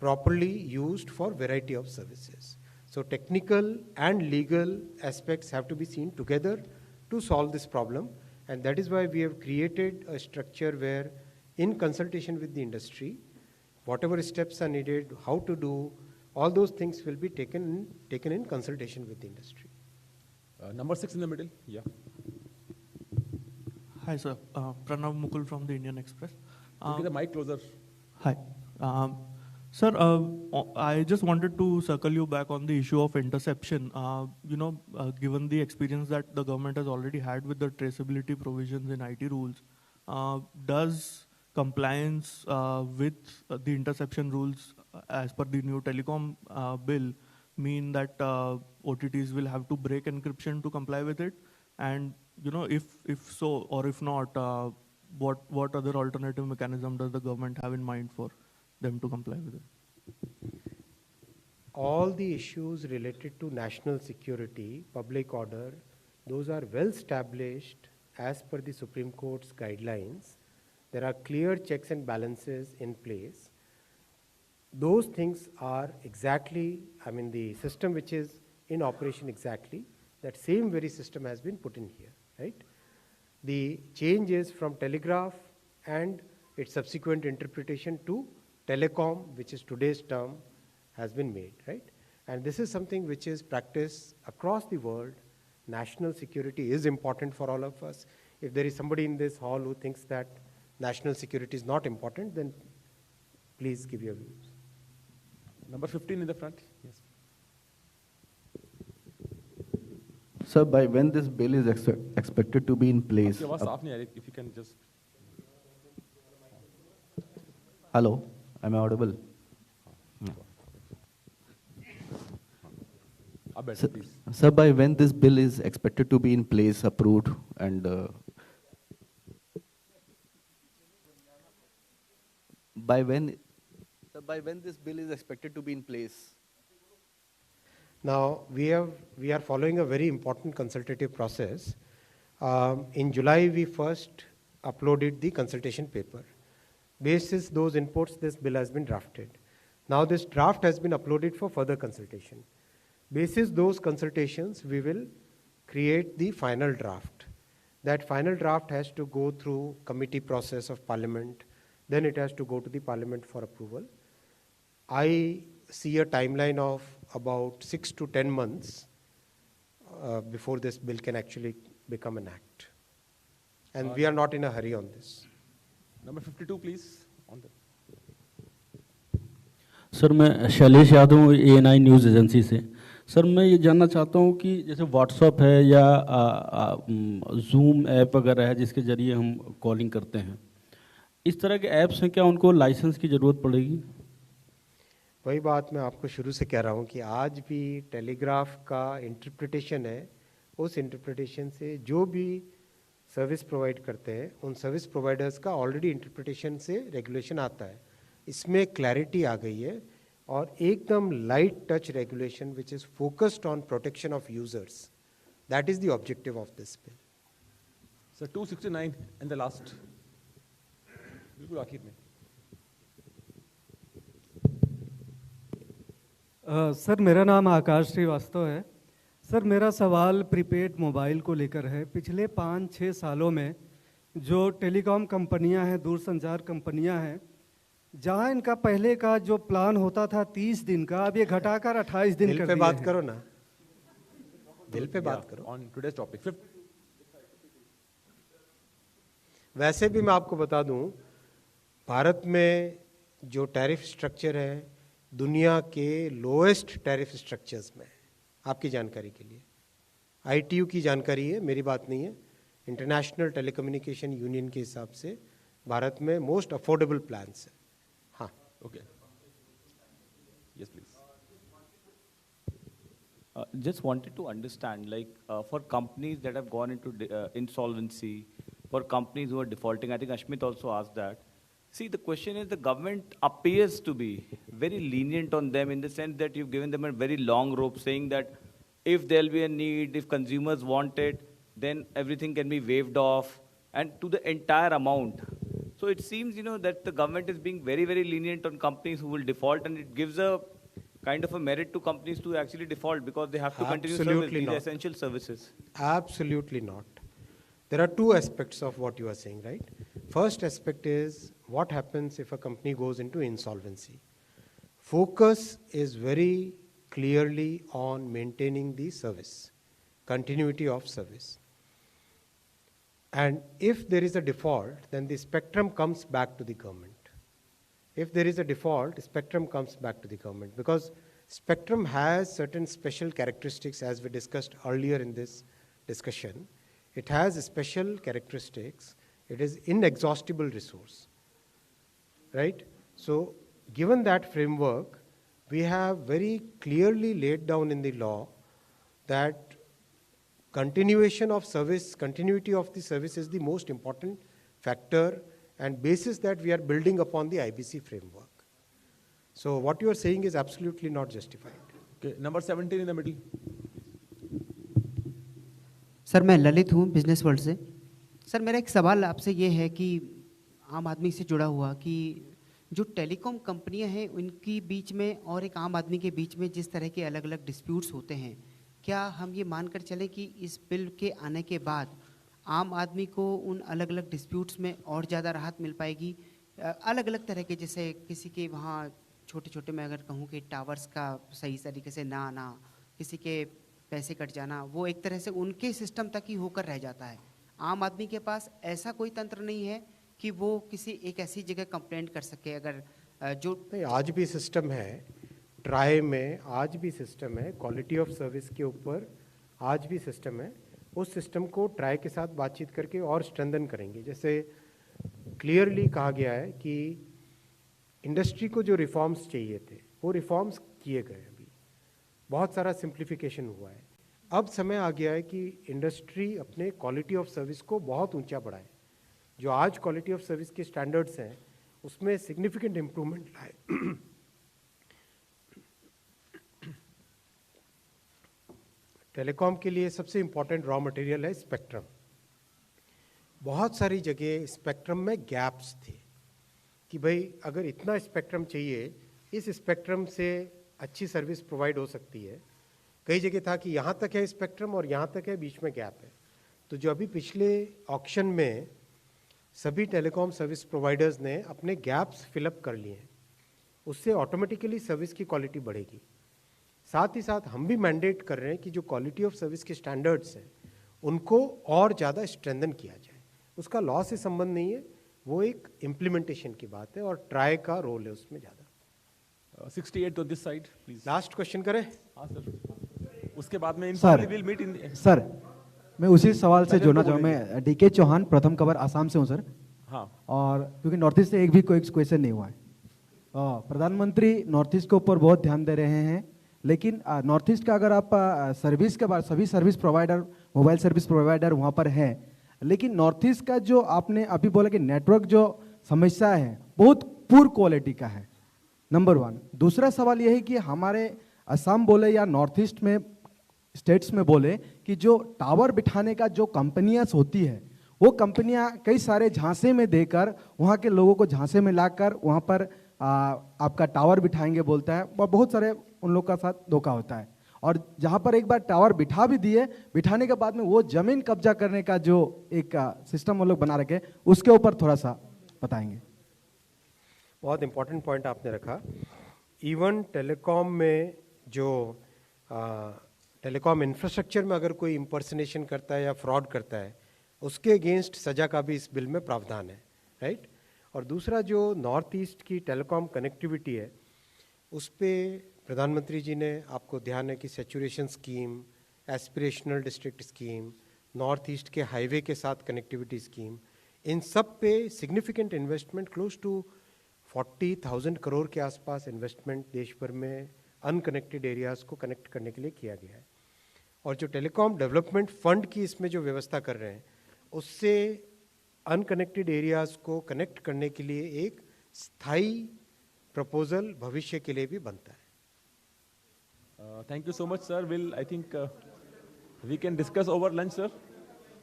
used for variety of services. So technical and legal aspects have to be seen together to solve this problem, and that is why we have created a structure where, in consultation with the industry, whatever steps are needed, how to do, all those things will be taken in consultation with the industry. Number 6 in the middle, yeah. Hi, sir. Pranav Mukul from the Indian Express. Get the mic closer. Hi. Sir, I just wanted to circle you back on the issue of interception. Given the experience that the government has already had with the traceability provisions in IT rules, does compliance with the interception rules as per the new telecom bill mean that OTTs will have to break encryption to comply with it? And if so or if not, what other alternative mechanism does the government have in mind for them to comply with it? All the issues related to national security, public order, those are well established as per the Supreme Court's guidelines there are clear checks and balances in place. Those things are exactly, I mean, the system which is in operation exactly, that same very system has been put in here, right? The change is from telegraph and its subsequent interpretation to telecom, which is today's term, has been made, right? And this is something which is practiced across the world. National security is important for all of us. If there is somebody in this hall who thinks that national security is not important, then please give your views. Number 15 in the front. Yes. Sir, by when this bill is expected to be in place? आपकी आवाज साफ नहीं आ रही. If you can just. Hello, am I audible? Better, please. Sir, by when this bill is expected to be in place, approved, and by when this bill is expected to be in place? Now, we are following a very important consultative process. In July, we first uploaded the consultation paper. Basis those inputs, this bill has been drafted. Now, this draft has been uploaded for further consultation. Basis those consultations, we will create the final draft. That final draft has to go through committee process of Parliament. Then it has to go to the Parliament for approval. I see a timeline of about 6 to 10 months before this bill can actually become an act. And we are not in a hurry on this. Number 52, please. On the sir मैं शैलेश यादव हूँ ANI news agency से. Sir मैं ये जानना चाहता हूँ कि जैसे व्हाट्सअप है या जूम ऐप वगैरह है जिसके ज़रिए हम कॉलिंग करते हैं, इस तरह के ऐप्स हैं, क्या उनको लाइसेंस की ज़रूरत पड़ेगी? वही बात मैं आपको शुरू से कह रहा हूँ कि आज भी टेलीग्राफ का इंटरप्रिटेशन है, उस इंटरप्रिटेशन से जो भी सर्विस प्रोवाइड करते हैं उन सर्विस प्रोवाइडर्स का ऑलरेडी इंटरप्रिटेशन से रेगुलेशन आता है. इसमें क्लैरिटी आ गई है और एकदम light touch regulation which is focused on protection of users. That is the objective of this bill. Sir 269 and the last, बिल्कुल आखिर में. सर मेरा नाम आकाश श्रीवास्तव है. सर मेरा सवाल प्रीपेड मोबाइल को लेकर है. पिछले 5-6 सालों में जो टेलीकॉम कंपनियां हैं, दूरसंचार कंपनियां हैं, जहां इनका पहले का जो प्लान होता था 30 दिन का, अब ये घटाकर 28 दिन कर दिए हैं. बात करो ना, बिल पे बात करो. On today's topic. वैसे भी मैं आपको बता दूं, भारत में जो टैरिफ स्ट्रक्चर है दुनिया के लोएस्ट टैरिफ स्ट्रक्चर्स में, आपकी जानकारी के लिए. ITU की जानकारी है, मेरी बात नहीं है. इंटरनेशनल टेलीकम्युनिकेशन यूनियन के हिसाब से भारत में मोस्ट अफोर्डेबल प्लान्स है. हाँ, okay. Yes please. Just wanted to understand, like for companies that have gone into insolvency, for companies who are defaulting, I think Ashmit also asked that. See, the question is the government appears to be very lenient on them in the sense that you've given them a very long rope saying that if there'll be a need, if consumers want it, then everything can be waived off and to the entire amount. So it seems, that the government is being very, very lenient on companies who will default, and it gives a kind of a merit to companies to actually default because they have to continue service, these essential services. Absolutely not. There are two aspects of what you are saying, right? First aspect is what happens if a company goes into insolvency. Focus is very clearly on maintaining the service, continuity of service. And if there is a default, then the spectrum comes back to the government. If there is a default, spectrum comes back to the government because spectrum has certain special characteristics as we discussed earlier in this discussion. It has special characteristics. It is inexhaustible resource, right? So given that framework, we have very clearly laid down in the law that continuation of service, continuity of the service is the most important factor and basis that we are building upon the IBC framework. So what you are saying is absolutely not justified. Okay, number 17 in the middle. Sir मैं ललित हूँ business world से. Sir मेरा एक सवाल आपसे ये है कि आम आदमी से जुड़ा हुआ कि जो टेलीकॉम कंपनियां हैं उनकी बीच में और एक आम आदमी के बीच में जिस तरह के अलग अलग डिस्प्यूट्स होते हैं, क्या हम ये मानकर चलें कि इस बिल के आने के बाद आम आदमी को उन अलग अलग डिस्प्यूट्स में और ज़्यादा राहत मिल पाएगी? अलग अलग तरह के, जैसे किसी के वहाँ छोटे छोटे, मैं अगर कहूँ कि टावर्स का सही तरीके से ना आना, किसी के पैसे कट जाना, वो एक तरह से उनके सिस्टम तक ही होकर रह जाता है। आम आदमी के पास ऐसा कोई तंत्र नहीं है कि वो किसी एक ऐसी जगह कंप्लेंट कर सके। अगर जो नहीं, आज भी सिस्टम है, ट्राई में आज भी सिस्टम है, क्वालिटी ऑफ सर्विस के ऊपर आज भी सिस्टम है। उस सिस्टम को ट्राई के साथ बातचीत करके और स्ट्रेंथन करेंगे। जैसे क्लियरली कहा गया है कि इंडस्ट्री को जो रिफॉर्म्स चाहिए थे वो रिफॉर्म्स किए गए, अभी बहुत सारा सिंप्लीफिकेशन हुआ है। अब समय आ गया है कि इंडस्ट्री अपने क्वालिटी ऑफ सर्विस को बहुत ऊंचा बढ़ाए। जो आज क्वालिटी ऑफ सर्विस के स्टैंडर्ड्स हैं उसमें सिग्निफिकेंट इम्प्रूवमेंट लाए। टेलीकॉम के लिए सबसे इम्पोर्टेंट रॉ मटेरियल है स्पेक्ट्रम। बहुत सारी जगह स्पेक्ट्रम में गैप्स थे कि भाई अगर इतना स्पेक्ट्रम चाहिए, इस स्पेक्ट्रम से अच्छी सर्विस प्रोवाइड हो सकती है। कई जगह था कि यहाँ तक है स्पेक्ट्रम और यहाँ तक है, बीच में गैप है। तो जो अभी पिछले ऑक्शन में सभी टेलीकॉम सर्विस प्रोवाइडर्स ने अपने गैप्स फिलअप कर लिए हैं, उससे ऑटोमेटिकली सर्विस की क्वालिटी बढ़ेगी। साथ ही साथ हम भी मैंडेट कर रहे हैं कि जो क्वालिटी ऑफ सर्विस के स्टैंडर्ड्स हैं उनको और ज़्यादा स्ट्रेंथन किया जाए। उसका लॉ से संबंध नहीं है, वो एक इम्प्लीमेंटेशन की बात है और ट्राई का रोल है उसमें ज़्यादा। 68 to this side, please. Last question करें? हाँ सर, उसके बाद में sir, will meet in. Sir मैं उसी सवाल से जोड़ना चाहूँ। मैं डीके चौहान, प्रथम खबर आसाम से हूँ सर। हाँ। और क्योंकि नॉर्थ ईस्ट से एक भी कोई क्वेश्चन नहीं हुआ है। प्रधानमंत्री नॉर्थ ईस्ट के ऊपर बहुत ध्यान दे रहे हैं, लेकिन नॉर्थ ईस्ट का अगर आप सर्विस के बाद सभी service provider, mobile service provider वहाँ पर हैं, लेकिन नॉर्थ ईस्ट का जो आपने अभी बोला कि नेटवर्क जो समस्या है बहुत पुअर क्वालिटी का है, नंबर 1। दूसरा सवाल यह है कि हमारे असम बोले या नॉर्थ ईस्ट में स्टेट्स में बोले कि जो टावर बिठाने का जो कंपनियां होती है वो कंपनियां कई सारे झांसे में देकर वहाँ के लोगों को झांसे में लाकर वहाँ पर आपका टावर बिठाएंगे बोलता है, और बहुत सारे उन लोग का साथ धोखा होता है। और जहाँ पर एक बार टावर बिठा भी दिए, बिठाने के बाद में वो जमीन कब्जा करने का जो एक सिस्टम वो लोग बना रखे, उसके ऊपर थोड़ा सा बताएंगे। बहुत इंपॉर्टेंट पॉइंट आपने रखा। इवन टेलीकॉम में जो टेलीकॉम इंफ्रास्ट्रक्चर में अगर कोई इम्पर्सनेशन करता है या फ्रॉड करता है, उसके अगेंस्ट सजा का भी इस बिल में प्रावधान है, राइट। और दूसरा जो नॉर्थ ईस्ट की टेलीकॉम कनेक्टिविटी है, उस पर प्रधानमंत्री जी ने, आपको ध्यान है कि saturation scheme, aspirational district scheme, north east के हाईवे के साथ कनेक्टिविटी स्कीम, इन सब पे significant investment, close to 40,000 crore के आसपास इन्वेस्टमेंट देश भर में अनकनेक्टेड एरियाज़ को कनेक्ट करने के लिए किया गया है। और जो टेलीकॉम डेवलपमेंट फंड की इसमें जो व्यवस्था कर रहे हैं, उससे अनकनेक्टेड एरियाज़ को कनेक्ट करने के लिए एक स्थायी प्रपोजल भविष्य के लिए भी बनता है। Thank you so much, sir. I think we can discuss over lunch, sir.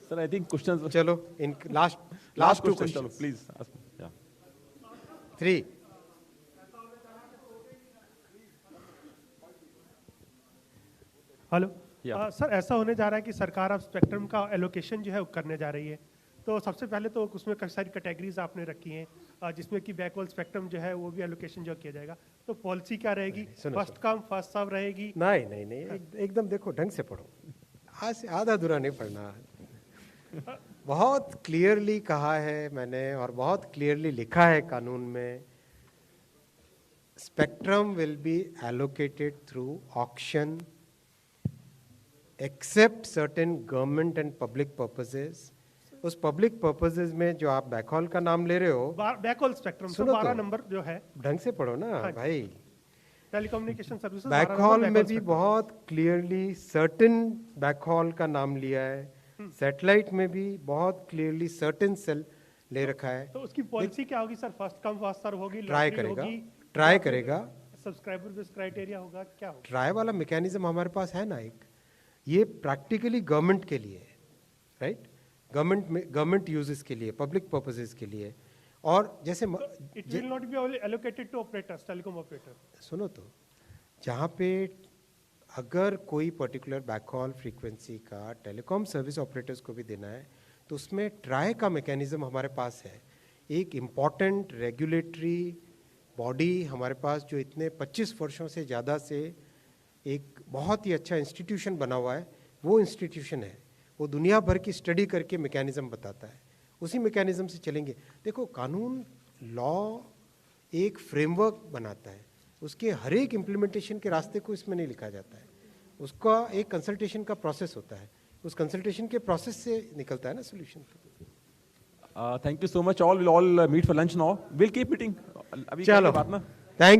Sir, I think questions. चलो, in last two questions. Please ask me. Yeah. 3. Hello. Sir, ऐसा होने जा रहा है कि सरकार अब स्पेक्ट्रम का एलोकेशन जो है वो करने जा रही है। तो सबसे पहले तो उसमें कई सारी कैटेगरीज आपने रखी हैं, जिसमें कि बैकहोल स्पेक्ट्रम जो है वो भी एलोकेशन जो किया जाएगा। तो पॉलिसी क्या रहेगी? फर्स्ट कम फर्स्ट सर्व रहेगी? नहीं, एकदम देखो, ढंग से पढ़ो, आज से आधा अधूरा नहीं पढ़ना। बहुत क्लियरली कहा है मैंने और बहुत क्लियरली लिखा है कानून में, spectrum will be allocated through auction except certain government and public purposes. उस पब्लिक पर्पसेस में जो आप बैकहॉल का नाम ले रहे हो, बैकहॉल स्पेक्ट्रम तो 12 नंबर जो है, ढंग से पढ़ो ना भाई। टेलीकम्युनिकेशन सर्विसेज बैकहॉल में भी बहुत क्लियरली सर्टेन बैकहॉल का नाम लिया है, सैटेलाइट में भी बहुत क्लियरली सर्टेन सेल ले रखा है। तो उसकी पॉलिसी क्या होगी सर? फर्स्ट कम फर्स्ट सर्व होगी? ट्राई करेगा सब्सक्राइबर बेस्ड क्राइटेरिया होगा, क्या होगा? ट्राई वाला मैकेनिज्म हमारे पास है ना एक, ये प्रैक्टिकली गवर्नमेंट के लिए है, राइट, गवर्नमेंट यूजेस के लिए, पब्लिक पर्पसेस के लिए। और जैसे It will not be only allocated to operators, telecom operator. सुनो तो, जहाँ पे अगर कोई पर्टिकुलर बैकहॉल फ्रीक्वेंसी का टेलीकॉम सर्विस ऑपरेटर्स को भी देना है तो उसमें ट्राई का मैकेनिज्म हमारे पास है। एक इम्पॉर्टेंट रेगुलेटरी बॉडी हमारे पास जो इतने 25 वर्षों से ज़्यादा से एक बहुत ही अच्छा इंस्टीट्यूशन बना हुआ है, वो इंस्टीट्यूशन है, वो दुनिया भर की स्टडी करके मैकेनिज्म बताता है, उसी मैकेनिज्म से चलेंगे। देखो कानून लॉ एक फ्रेमवर्क बनाता है, उसके हर एक इम्प्लीमेंटेशन के रास्ते को इसमें नहीं लिखा जाता है, उसका एक कंसल्टेशन का प्रोसेस होता है, उस कंसल्टेशन के प्रोसेस से निकलता है ना solution. Thank you so much all. We'll all meet for lunch now. We'll keep meeting. अभी चलो, बात ना। थैंक